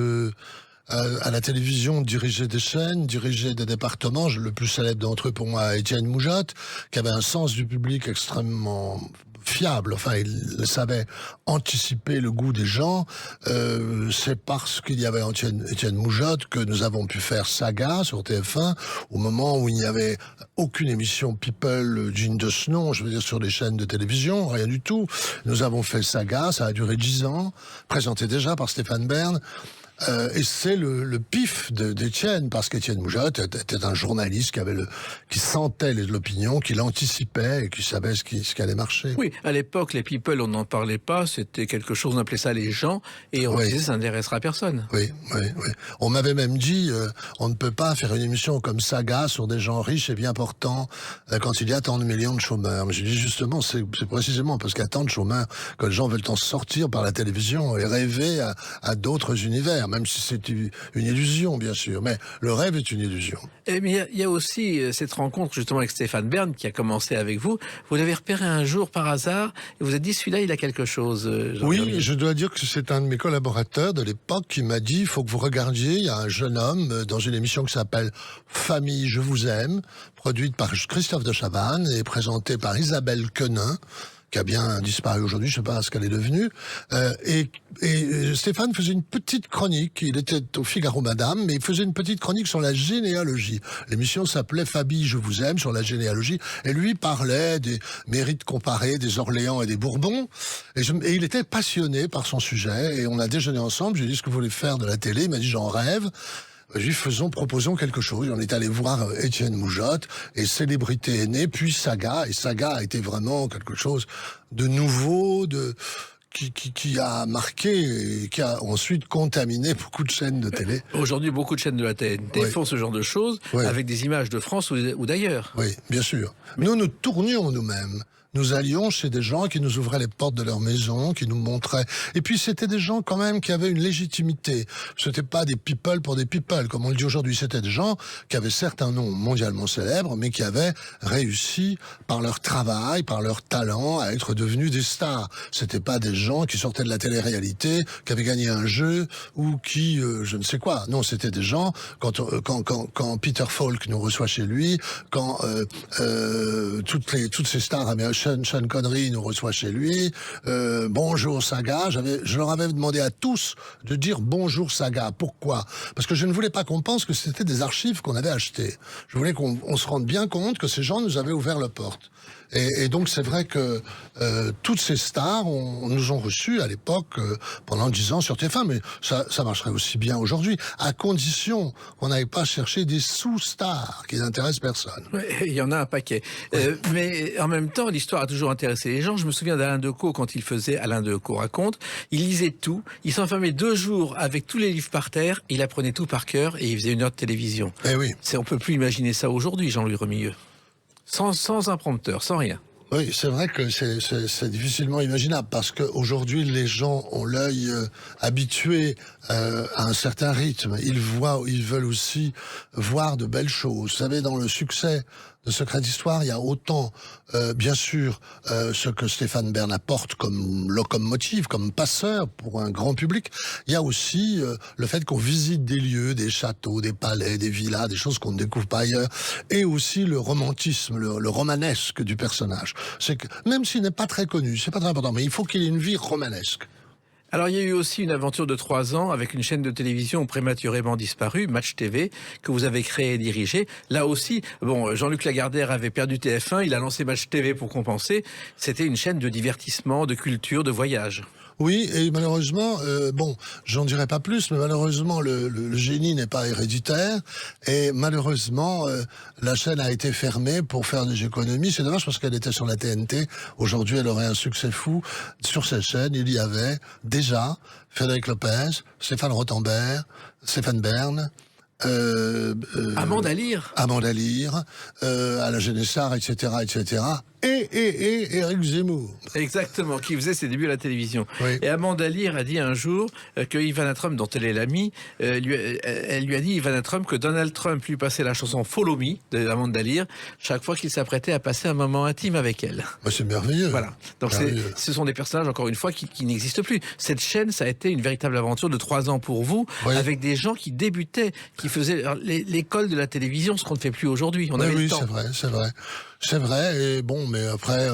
à la télévision, diriger des chaînes, diriger des départements. Le plus célèbre d'entre eux pour moi, Étienne Moujotte, qui avait un sens du public extrêmement fiable. Enfin, il savait anticiper le goût des gens. C'est parce qu'il y avait Étienne Moujotte que nous avons pu faire Saga sur TF1 au moment où il n'y avait aucune émission People digne de ce nom, je veux dire sur les chaînes de télévision, rien du tout. Nous avons fait Saga, ça a duré 10 ans, présenté déjà par Stéphane Bern. Et c'est le pif d'Étienne, parce qu'Étienne Moujotte était un journaliste qui sentait l'opinion, qui l'anticipait et qui savait ce qui allait marcher. Oui, à l'époque, les people, on n'en parlait pas, c'était quelque chose, on appelait ça les gens, et on disait ça n'intéressera personne. Oui. On m'avait même dit, on ne peut pas faire une émission comme Saga sur des gens riches et bien portants quand il y a tant de millions de chômeurs. Mais j'ai dit justement, c'est précisément parce qu'il y a tant de chômeurs que les gens veulent en sortir par la télévision et rêver à d'autres univers. Même si c'est une illusion, bien sûr. Mais le rêve est une illusion. Mais il y a aussi cette rencontre, justement, avec Stéphane Bern, qui a commencé avec vous. Vous l'avez repéré un jour par hasard, et vous avez dit, celui-là, il a quelque chose. Oui, je dois dire que c'est un de mes collaborateurs de l'époque qui m'a dit, il faut que vous regardiez, il y a un jeune homme dans une émission qui s'appelle Famille, je vous aime, produite par Christophe de Chavannes et présentée par Isabelle Quenin, qui a bien disparu aujourd'hui, je ne sais pas ce qu'elle est devenue. Et Stéphane faisait une petite chronique, il était au Figaro Madame, mais il faisait une petite chronique sur la généalogie. L'émission s'appelait Fabille, je vous aime, sur la généalogie, et lui parlait des mérites comparés des Orléans et des Bourbons, et il était passionné par son sujet, et on a déjeuné ensemble, je lui ai dit ce que vous voulez faire de la télé, il m'a dit j'en rêve. Proposons quelque chose. On est allé voir Étienne Moujotte, et Célébrité est née, puis Saga, et Saga a été vraiment quelque chose de nouveau, qui a marqué et qui a ensuite contaminé beaucoup de chaînes de télé. Aujourd'hui, beaucoup de chaînes de la TNT font ce genre de choses, avec des images de France ou d'ailleurs. Oui, bien sûr. Nous tournions nous-mêmes. Nous allions chez des gens qui nous ouvraient les portes de leur maison, qui nous montraient. Et puis c'était des gens quand même qui avaient une légitimité. C'était pas des people pour des people, comme on le dit aujourd'hui. C'était des gens qui avaient certes un nom mondialement célèbre, mais qui avaient réussi par leur travail, par leur talent, à être devenus des stars. C'était pas des gens qui sortaient de la télé-réalité, qui avaient gagné un jeu ou qui, je ne sais quoi. Non, c'était des gens quand Peter Falk nous reçoit chez lui, quand toutes ces stars américaines, Sean Connery nous reçoit chez lui, bonjour Saga, je leur avais demandé à tous de dire bonjour Saga. Pourquoi? Parce que je ne voulais pas qu'on pense que c'était des archives qu'on avait achetées. Je voulais qu'on se rende bien compte que ces gens nous avaient ouvert la porte. Et donc c'est vrai que toutes ces stars nous ont reçus à l'époque pendant 10 ans sur TF1, mais ça marcherait aussi bien aujourd'hui, à condition qu'on n'aille pas chercher des sous-stars qui n'intéressent personne. Oui, il y en a un paquet. Mais en même temps, l'histoire a toujours intéressé les gens. Je me souviens d'Alain Decaux, quand il faisait Alain Decaux raconte, il lisait tout, il s'enfermait 2 jours avec tous les livres par terre, il apprenait tout par cœur et il faisait 1 heure de télévision. Eh oui. On peut plus imaginer ça aujourd'hui, Jean-Louis Remilleux. Sans un prompteur, sans rien. Oui, c'est vrai que c'est difficilement imaginable parce qu'aujourd'hui, les gens ont l'œil habitué à un certain rythme. Ils veulent aussi voir de belles choses. Vous savez, dans le succès de Secret d'Histoire, il y a autant, bien sûr, ce que Stéphane Bern apporte comme locomotive, comme passeur pour un grand public. Il y a aussi le fait qu'on visite des lieux, des châteaux, des palais, des villas, des choses qu'on ne découvre pas ailleurs. Et aussi le romantisme, le romanesque du personnage. C'est que, même s'il n'est pas très connu, c'est pas très important, mais il faut qu'il ait une vie romanesque. Alors, il y a eu aussi une aventure de 3 ans avec une chaîne de télévision prématurément disparue, Match TV, que vous avez créée et dirigée. Là aussi, bon, Jean-Luc Lagardère avait perdu TF1, il a lancé Match TV pour compenser. C'était une chaîne de divertissement, de culture, de voyage. Oui, et malheureusement, bon, j'en dirai pas plus, mais malheureusement, le génie n'est pas héréditaire, et malheureusement, la chaîne a été fermée pour faire des économies. C'est dommage parce qu'elle était sur la TNT. Aujourd'hui, elle aurait un succès fou. Sur cette chaîne, il y avait déjà Frédéric Lopez, Stéphane Rothenberg, Stéphane Bern, Amanda Lear, à la Genesar, etc., etc. et Éric Zemmour. Exactement, qui faisait ses débuts à la télévision. Oui. Et Amanda Lear a dit un jour que Ivana Trump, dont elle est l'amie, elle lui a dit, Ivana Trump, que Donald Trump lui passait la chanson Follow Me de Amanda Lear chaque fois qu'il s'apprêtait à passer un moment intime avec elle. Bah, c'est merveilleux. Voilà. Donc ce sont des personnages, encore une fois, qui n'existent plus. Cette chaîne, ça a été une véritable aventure de 3 ans pour vous, Oui. avec des gens qui débutaient, qui faisaient l'école de la télévision, ce qu'on ne fait plus aujourd'hui. On avait Oui, le temps. c'est vrai, et bon, mais après,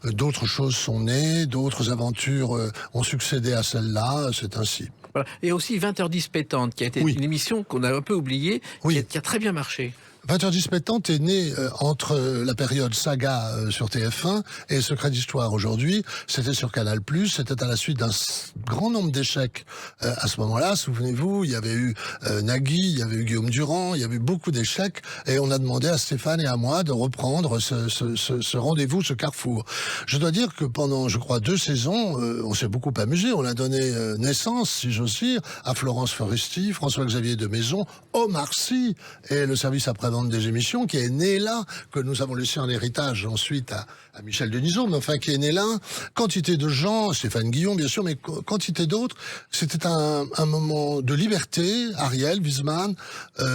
d'autres choses sont nées, d'autres aventures ont succédé à celle-là, c'est ainsi. Voilà. Et aussi 20h10 pétante, qui a été Oui. une émission qu'on a un peu oubliée, Oui. qui a très bien marché. 20h10 pétante est né entre la période saga sur TF1 et Secret d'Histoire aujourd'hui. C'était sur Canal+, c'était à la suite d'un grand nombre d'échecs à ce moment-là. Souvenez-vous, il y avait eu Nagui, il y avait eu Guillaume Durand, il y avait eu beaucoup d'échecs et on a demandé à Stéphane et à moi de reprendre ce rendez-vous, ce carrefour. Je dois dire que pendant, je crois, 2 saisons, on s'est beaucoup amusé. On a donné naissance, si j'ose dire, à Florence Foresti, François-Xavier de Maison, Omar Sy et le service après-vente des émissions qui est né là, que nous avons laissé en héritage ensuite à Michel Denisot, mais enfin qui est né là, quantité de gens, Stéphane Guillon bien sûr, mais quantité d'autres. C'était un moment de liberté, Ariel Wiesman,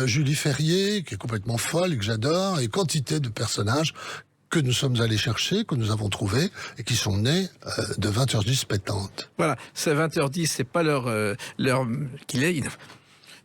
Julie Ferrier, qui est complètement folle et que j'adore, et quantité de personnages que nous sommes allés chercher, que nous avons trouvés, et qui sont nés de 20h10 pétante. Voilà, c'est 20h10, c'est pas l'heure qu'il est.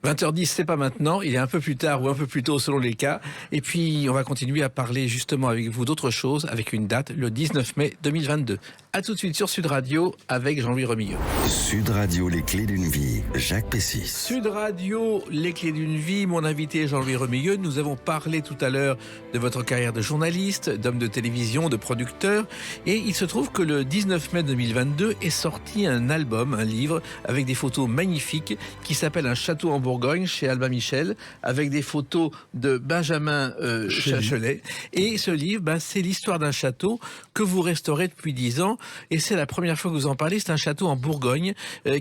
20h10, c'est pas maintenant, il est un peu plus tard ou un peu plus tôt selon les cas. Et puis, on va continuer à parler justement avec vous d'autres choses, avec une date, le 19 mai 2022. À tout de suite sur Sud Radio avec Jean-Louis Remilleux. Sud Radio, les clés d'une vie, Jacques Pessis. Sud Radio, les clés d'une vie, mon invité est Jean-Louis Remilleux. Nous avons parlé tout à l'heure de votre carrière de journaliste, d'homme de télévision, de producteur. Et il se trouve que le 19 mai 2022 est sorti un album, un livre, avec des photos magnifiques qui s'appelle Un château en Bourgogne chez Albin Michel, avec des photos de Benjamin Chachelet. Et ce livre, c'est l'histoire d'un château que vous restaurez depuis 10 ans. Et c'est la première fois que vous en parlez. C'est un château en Bourgogne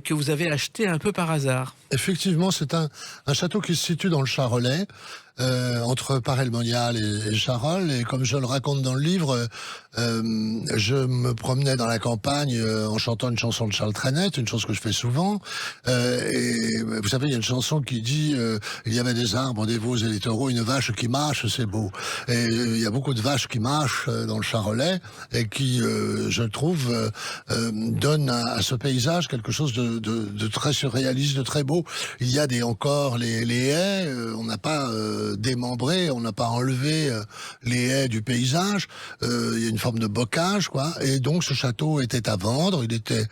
que vous avez acheté un peu par hasard. Effectivement, c'est un château qui se situe dans le Charolais, entre Paray-le-Monial et Charolles. Et comme je le raconte dans le livre, je me promenais dans la campagne en chantant une chanson de Charles Trenet, une chose que je fais souvent. Et vous savez, il y a une chanson qui dit il y avait des arbres, des veaux et des taureaux, une vache qui marche, c'est beau. Et il y a beaucoup de vaches qui marchent dans le Charolais et qui, je trouve, donnent à ce paysage quelque chose de très surréaliste, de très beau. Il y a encore les haies, on n'a pas démembré, on n'a pas enlevé les haies du paysage, il y a une forme de bocage, quoi. Et donc ce château était à vendre, il était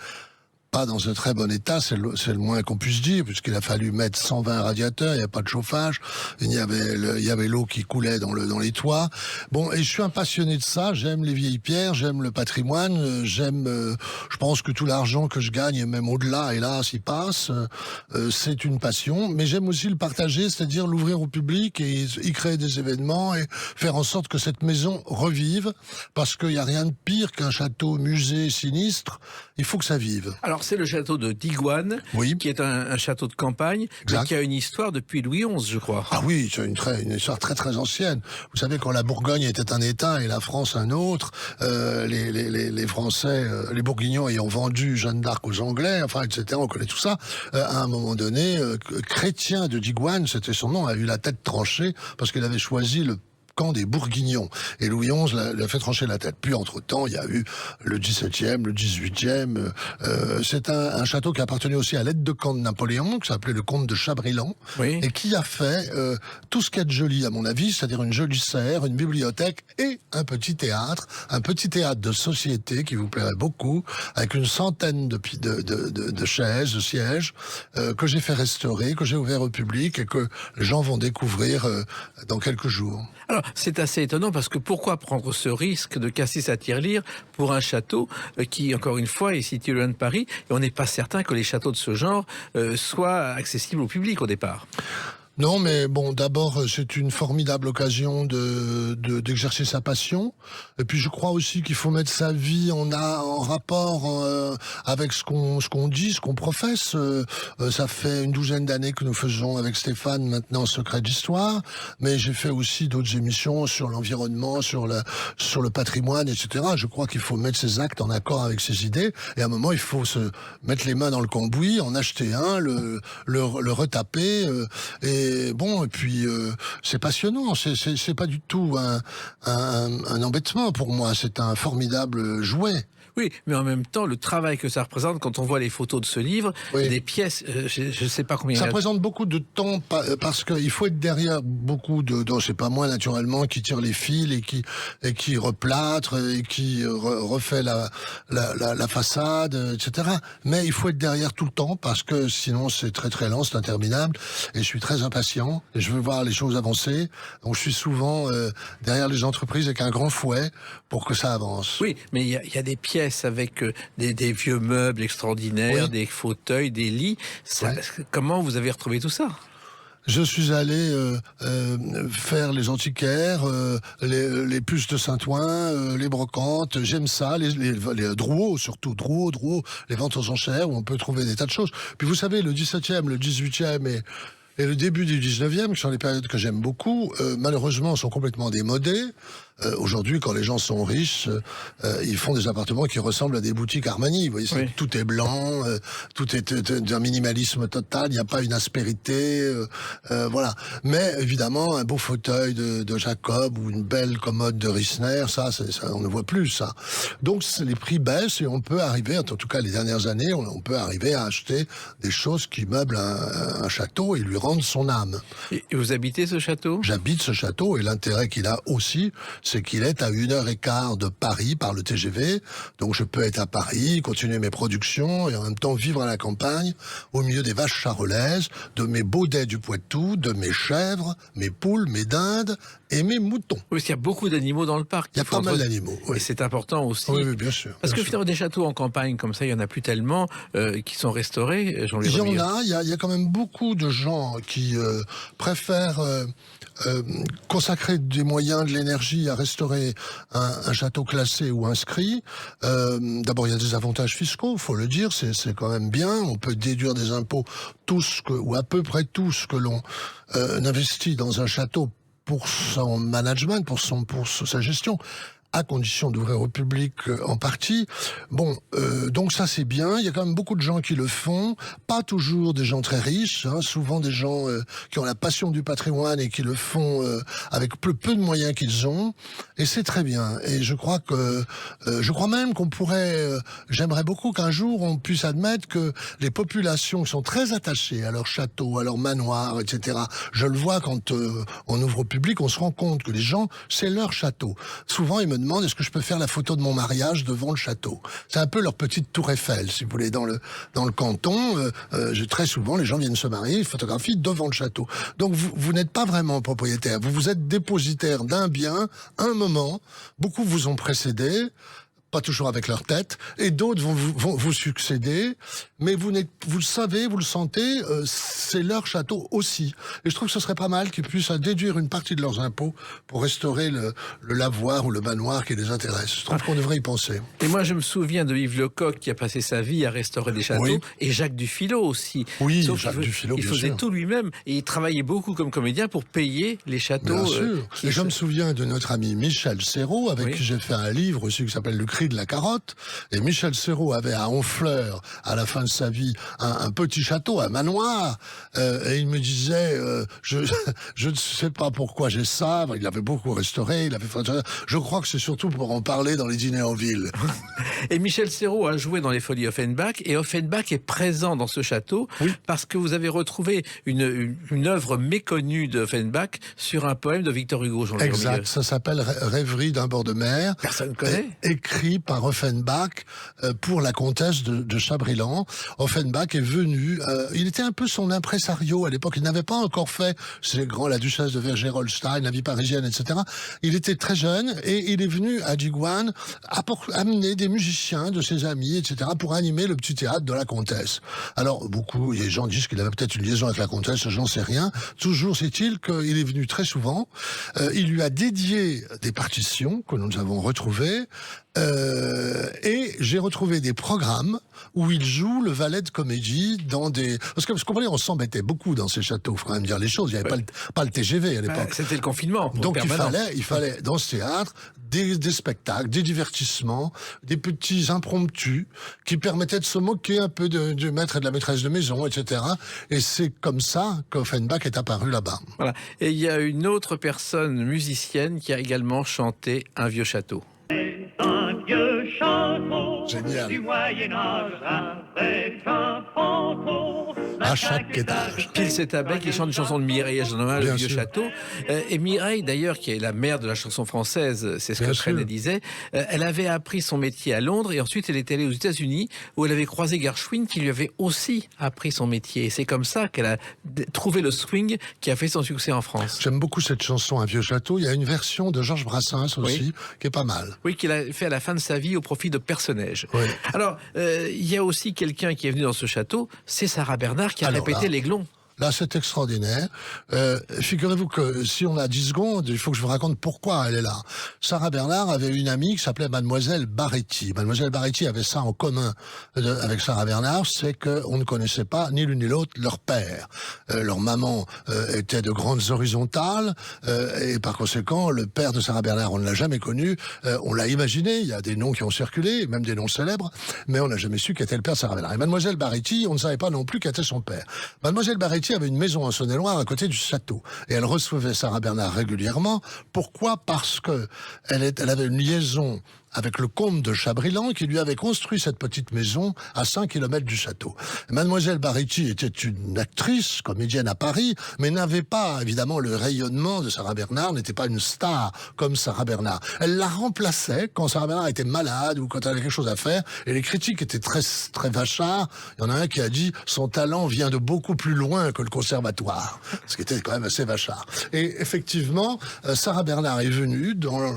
pas dans un très bon état, c'est le moins qu'on puisse dire, puisqu'il a fallu mettre 120 radiateurs, il n'y a pas de chauffage, il y avait l'eau qui coulait dans les toits. Bon, et je suis un passionné de ça, j'aime les vieilles pierres, j'aime le patrimoine, je pense que tout l'argent que je gagne, même au-delà, hélas, il passe, c'est une passion, mais j'aime aussi le partager, c'est-à-dire l'ouvrir au public et y créer des événements et faire en sorte que cette maison revive, parce qu'il n'y a rien de pire qu'un château musée sinistre, il faut que ça vive. Alors, c'est le château de Digoine, oui, qui est un château de campagne, mais qui a une histoire depuis Louis XI, je crois. Ah oui, c'est une histoire très très ancienne. Vous savez, quand la Bourgogne était un État et la France un autre, les Français, les Bourguignons ayant vendu Jeanne d'Arc aux Anglais, enfin, etc., on connaît tout ça, à un moment donné, Chrétien de Digoine, c'était son nom, a eu la tête tranchée parce qu'il avait choisi le camp des Bourguignons. Et Louis XI l'a fait trancher la tête. Puis, entre-temps, il y a eu le XVIIe, le XVIIIe. C'est un château qui appartenait aussi à l'aide-de-camp de Napoléon, qui s'appelait le comte de Chabrillan, oui, et qui a fait tout ce qu'il y a de joli, à mon avis, c'est-à-dire une jolie serre, une bibliothèque et un petit théâtre de société qui vous plairait beaucoup, avec une centaine de chaises, de sièges, que j'ai fait restaurer, que j'ai ouvert au public et que les gens vont découvrir dans quelques jours. Alors, c'est assez étonnant parce que pourquoi prendre ce risque de casser sa tirelire pour un château qui, encore une fois, est situé loin de Paris, et on n'est pas certain que les châteaux de ce genre soient accessibles au public au départ. Non, mais bon, d'abord, c'est une formidable occasion d'exercer sa passion. Et puis, je crois aussi qu'il faut mettre sa vie en rapport avec ce qu'on dit, ce qu'on professe. Ça fait une douzaine d'années que nous faisons avec Stéphane maintenant Secret d'Histoire, mais j'ai fait aussi d'autres émissions sur l'environnement, sur le patrimoine, etc. Je crois qu'il faut mettre ses actes en accord avec ses idées. Et à un moment, il faut se mettre les mains dans le cambouis, en acheter un, le retaper. Et puis c'est passionnant, c'est pas du tout un embêtement pour moi, c'est un formidable jouet. Oui, mais en même temps, le travail que ça représente, quand on voit les photos de ce livre, Oui. des pièces, je ne sais pas combien Ça il y a. représente beaucoup de temps parce qu'il faut être derrière beaucoup c'est pas moi naturellement qui tire les fils et qui replâtre et qui refait la façade, etc. Mais il faut être derrière tout le temps parce que sinon c'est très très lent, c'est interminable. Et je suis très impatient et je veux voir les choses avancer. Donc je suis souvent derrière les entreprises avec un grand fouet pour que ça avance. Oui, mais il y a des pièces avec des vieux meubles extraordinaires, Oui. des fauteuils, des lits. Ouais. Comment vous avez retrouvé tout ça? Je suis allé faire les antiquaires, les puces de Saint-Ouen, les brocantes. J'aime ça, les drouot surtout, drouot, les ventes aux enchères où on peut trouver des tas de choses. Puis vous savez, le 17e, le 18e et le début du 19e, qui sont les périodes que j'aime beaucoup, malheureusement sont complètement démodées. Aujourd'hui, quand les gens sont riches, ils font des appartements qui ressemblent à des boutiques Armani. Vous voyez, Oui. tout est blanc, tout est d'un minimalisme total. Il n'y a pas une aspérité, voilà. Mais évidemment, un beau fauteuil de Jacob ou une belle commode de Rissner, ça, on ne voit plus ça. Donc les prix baissent et on peut arriver, en tout cas les dernières années, on peut arriver à acheter des choses qui meublent un château et lui rendent son âme. Et vous habitez ce château? J'habite ce château et l'intérêt qu'il a aussi, c'est qu'il est à 1h15 de Paris par le TGV. Donc je peux être à Paris, continuer mes productions et en même temps vivre à la campagne, au milieu des vaches charolaises, de mes baudets du Poitou, de mes chèvres, mes poules, mes dindes et mes moutons. Oui, parce qu'il y a beaucoup d'animaux dans le parc. Il y a faut pas mal entre- d'animaux. Et Oui. c'est important aussi. Oui, oui, bien sûr. Parce bien que sûr. finalement, des châteaux en campagne comme ça, il n'y en a plus tellement qui sont restaurés. Jean-Louis Il y en Remillot. a, il y a quand même beaucoup de gens qui préfèrent consacrer des moyens, de l'énergie à restaurer un château classé ou inscrit. D'abord, il y a des avantages fiscaux, faut le dire, c'est quand même bien. On peut déduire des impôts ou à peu près tous que l'on investit dans un château pour son management, pour sa gestion, à condition d'ouvrir au public en partie. Bon, donc ça c'est bien. Il y a quand même beaucoup de gens qui le font. Pas toujours des gens très riches, hein, souvent des gens qui ont la passion du patrimoine et qui le font avec peu de moyens qu'ils ont. Et c'est très bien. Et je crois même qu'on pourrait. J'aimerais beaucoup qu'un jour on puisse admettre que les populations qui sont très attachées à leur château, à leur manoir, etc. Je le vois quand on ouvre au public, on se rend compte que les gens, c'est leur château. Souvent ils me demandent est-ce que je peux faire la photo de mon mariage devant le château. C'est un peu leur petite tour Eiffel, si vous voulez, dans le canton. Très souvent, les gens viennent se marier, ils photographient devant le château. Donc vous n'êtes pas vraiment propriétaire, vous êtes dépositaire d'un bien, un moment. Beaucoup vous ont précédé, pas toujours avec leur tête, et d'autres vont vous succéder, mais vous le savez, vous le sentez, c'est leur château aussi. Et je trouve que ce serait pas mal qu'ils puissent déduire une partie de leurs impôts pour restaurer le lavoir ou le manoir qui les intéresse. Je trouve qu'on devrait y penser. Et moi, je me souviens de Yves Lecoq qui a passé sa vie à restaurer des châteaux, Oui. et Jacques Dufilot aussi. Oui, Sauf Jacques qu'il Dufilot, il bien faisait sûr. tout lui-même, et il travaillait beaucoup comme comédien pour payer les châteaux. Bien sûr. Et je me souviens de notre ami Michel Serrault, avec Oui. qui j'ai fait un livre aussi qui s'appelle Le cri de la carotte. Et Michel Serrault avait à Honfleur, à la fin de sa vie, un petit château, un manoir. Et il me disait, je ne sais pas pourquoi j'ai ça. Il avait beaucoup restauré, il avait fait. Je crois que c'est surtout pour en parler dans les dîners en ville. Et Michel Serrault a joué dans les Folies Offenbach, et Offenbach est présent dans ce château parce que vous avez retrouvé une œuvre méconnue d'Offenbach sur un poème de Victor Hugo. Jean-Louis Exact. Remillot. Ça s'appelle Rêverie d'un bord de mer. Personne ne connaît. Écrit écrit par Offenbach pour la comtesse de Chabrilan. Offenbach est venu, il était un peu son impresario à l'époque, il n'avait pas encore fait la duchesse de Verger-Holstein, la vie parisienne, etc. Il était très jeune et il est venu à Digoin amener des musiciens de ses amis, etc. pour animer le petit théâtre de la comtesse. Alors les gens disent qu'il avait peut-être une liaison avec la comtesse, j'en sais rien. Toujours c'est-il qu'il est venu très souvent. Il lui a dédié des partitions que nous avons retrouvées. Et j'ai retrouvé des programmes où il joue le valet de comédie dans des... Parce que, vous comprenez, on s'embêtait beaucoup dans ces châteaux, il faut quand même dire les choses, il n'y avait pas le TGV à l'époque. C'était le confinement. Donc il fallait dans ce théâtre des spectacles, des divertissements, des petits impromptus qui permettaient de se moquer un peu du maître et de la maîtresse de maison, etc. Et c'est comme ça qu'Offenbach est apparu là-bas. Voilà. Et il y a une autre personne musicienne qui a également chanté Un vieux château. Un vieux château Génial. du Moyen-Âge avec un fantôme À chaque étage. Pile c'est Abeille qui chante une chanson de Mireille Jean le Bien vieux sûr. château. Et Mireille, d'ailleurs, qui est la mère de la chanson française, c'est ce Bien que sûr. Trenet disait, elle avait appris son métier à Londres et ensuite elle est allée aux États-Unis où elle avait croisé Gershwin qui lui avait aussi appris son métier. Et c'est comme ça qu'elle a trouvé le swing qui a fait son succès en France. J'aime beaucoup cette chanson, Un vieux château. Il y a une version de Georges Brassens aussi, qui est pas mal. Oui, qu'il a fait à la fin de sa vie au profit de Personnage. Oui. Alors, il y a aussi quelqu'un qui est venu dans ce château, c'est Sarah Bernard qui a Alors répété là, l'Aiglon. Là, c'est extraordinaire. Figurez-vous que si on a 10 secondes, il faut que je vous raconte pourquoi elle est là. Sarah Bernard avait une amie qui s'appelait Mademoiselle Baretti. Mademoiselle Baretti avait ça en commun avec Sarah Bernard, c'est qu'on ne connaissait pas ni l'une ni l'autre leur père. Leur maman était de grandes horizontales et par conséquent, le père de Sarah Bernard, on ne l'a jamais connu. On l'a imaginé, il y a des noms qui ont circulé, même des noms célèbres, mais on n'a jamais su qui était le père de Sarah Bernard. Et Mademoiselle Baretti, on ne savait pas non plus qui était son père. Mademoiselle Baretti avait une maison en Saône-et-Loire à côté du château. Et elle recevait Sarah Bernard régulièrement. Pourquoi ? Parce que elle avait une liaison avec le comte de Chabrilan qui lui avait construit cette petite maison à 5 kilomètres du château. Mademoiselle Baretti était une actrice, comédienne à Paris, mais n'avait pas, évidemment, le rayonnement de Sarah Bernard, n'était pas une star comme Sarah Bernard. Elle la remplaçait quand Sarah Bernard était malade ou quand elle avait quelque chose à faire, et les critiques étaient très, très vachards. Il y en a un qui a dit « son talent vient de beaucoup plus loin que le conservatoire », ce qui était quand même assez vachard. Et effectivement, Sarah Bernard est venue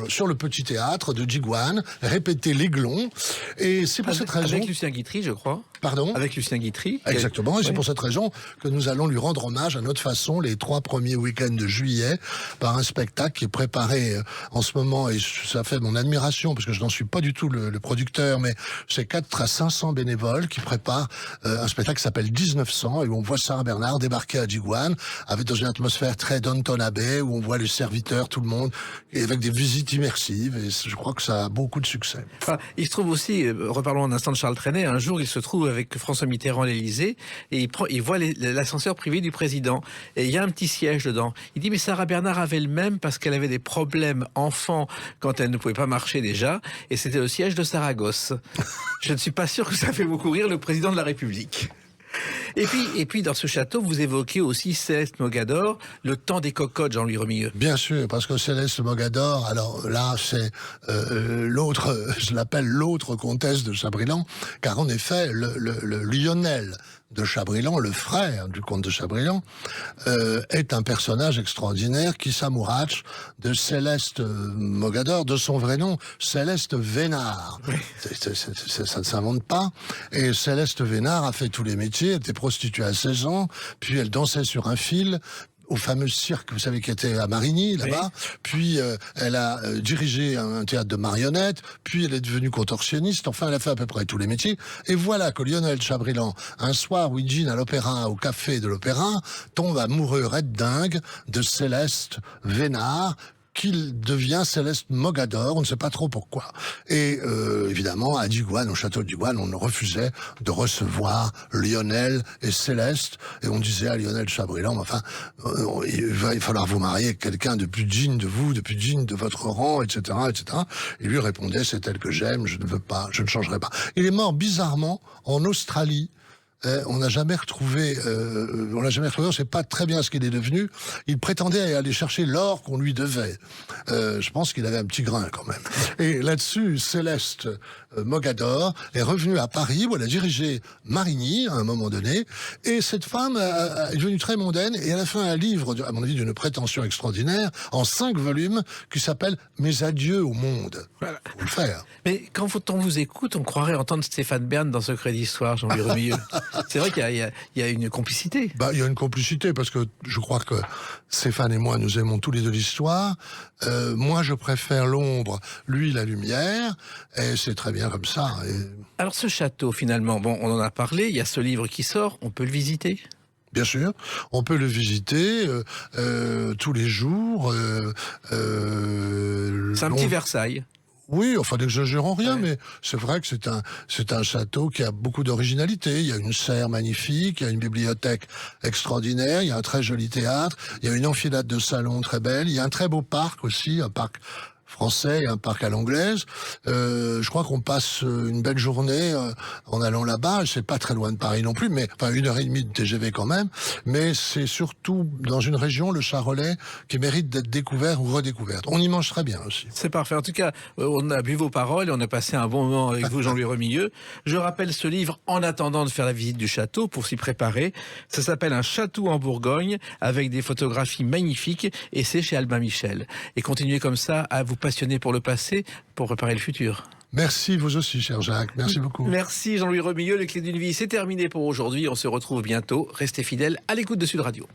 sur le petit théâtre de Digoin, répéter l'Aiglon, et c'est pour cette raison... Avec Lucien Guitry, je crois. Pardon ? Avec Lucien Guitry. Exactement, et c'est Oui. pour cette raison que nous allons lui rendre hommage à notre façon les 3 premiers week-ends de juillet par un spectacle qui est préparé en ce moment, et ça fait mon admiration parce que je n'en suis pas du tout le producteur, mais c'est 400 à 500 bénévoles qui préparent un spectacle qui s'appelle 1900 et où on voit Sarah Bernard débarquer à Digoin dans une atmosphère très Downton Abbey où on voit les serviteurs, tout le monde, et avec des visites immersives, et je crois que ça a beaucoup de succès. Enfin, il se trouve aussi, reparlons un instant de Charles Trenet, un jour il se trouve avec François Mitterrand à l'Élysée et il voit l'ascenseur privé du président et il y a un petit siège dedans. Il dit mais Sarah Bernard avait le même parce qu'elle avait des problèmes enfants quand elle ne pouvait pas marcher déjà et c'était le siège de Saragosse. Je ne suis pas sûr que ça fait beaucoup rire le président de la République. Et puis dans ce château, vous évoquez aussi Céleste Mogador, le temps des cocottes, Jean-Louis Remilleux. Bien sûr, parce que Céleste Mogador, alors là, c'est l'autre, je l'appelle l'autre comtesse de Chabrilan, car en effet, le Lionel de Chabrilan, le frère du comte de Chabrilan, est un personnage extraordinaire qui s'amourache de Céleste Mogador, de son vrai nom, Céleste Vénard. Oui. Ça ne s'invente pas. Et Céleste Vénard a fait tous les métiers, elle était prostituée à 16 ans, puis elle dansait sur un fil, au fameux cirque, vous savez, qui était à Marigny, là-bas. Oui. Puis, elle a dirigé un théâtre de marionnettes. Puis, elle est devenue contorsionniste. Enfin, elle a fait à peu près tous les métiers. Et voilà que Lionel Chabrilan, un soir où il dîne à l'opéra, au café de l'opéra, tombe amoureux red dingue de Céleste Vénard, qu'il devient Céleste Mogador, on ne sait pas trop pourquoi. Et évidemment, à Digoin, au château de Digoin, on refusait de recevoir Lionel et Céleste, et on disait à Lionel Chabrilan, enfin, il va falloir vous marier avec quelqu'un de plus digne de vous, de plus digne de votre rang, etc., etc. Et lui répondait, c'est elle que j'aime, je ne veux pas, je ne changerai pas. Il est mort bizarrement en Australie, on n'a jamais retrouvé, on ne sait pas très bien ce qu'il est devenu. Il prétendait aller chercher l'or qu'on lui devait. Je pense qu'il avait un petit grain quand même. Et là-dessus, Céleste Mogador est revenue à Paris où elle a dirigé Marigny à un moment donné. Et cette femme est devenue très mondaine et elle a fait un livre, à mon avis, d'une prétention extraordinaire, en 5 volumes, qui s'appelle Mes adieux au monde. Voilà. Faut le faire. Mais quand on vous écoute, on croirait entendre Stéphane Bern dans Secret d'Histoire, Jean-Louis Remilleux. C'est vrai qu'il y a une complicité. Il y a une complicité parce que je crois que Stéphane et moi, nous aimons tous les deux l'histoire. Moi, je préfère l'ombre, lui la lumière, et c'est très bien comme ça. Alors ce château, finalement, bon, on en a parlé, il y a ce livre qui sort, on peut le visiter ? Bien sûr, on peut le visiter tous les jours. C'est un petit Versailles. Oui, enfin n'exagérons rien, Ouais. mais c'est vrai que c'est un château qui a beaucoup d'originalité. Il y a une serre magnifique, il y a une bibliothèque extraordinaire, il y a un très joli théâtre, il y a une enfilade de salons très belle, il y a un très beau parc aussi, un parc français et un parc à l'anglaise. Je crois qu'on passe une belle journée en allant là-bas. C'est pas très loin de Paris non plus, mais enfin 1h30 de TGV quand même. Mais c'est surtout dans une région, le Charolais, qui mérite d'être découvert ou redécouvert. On y mange très bien aussi. C'est parfait. En tout cas, on a bu vos paroles et on a passé un bon moment avec vous, Jean-Louis Remilleux. Je rappelle ce livre en attendant de faire la visite du château pour s'y préparer. Ça s'appelle Un château en Bourgogne avec des photographies magnifiques et c'est chez Albin Michel. Et continuez comme ça à vous passionner pour le passé pour préparer le futur. Merci, vous aussi, cher Jacques. Merci beaucoup. Merci Jean-Louis Remilleux. Les Clés d'une vie, c'est terminé pour aujourd'hui. On se retrouve bientôt. Restez fidèles à l'écoute de Sud Radio.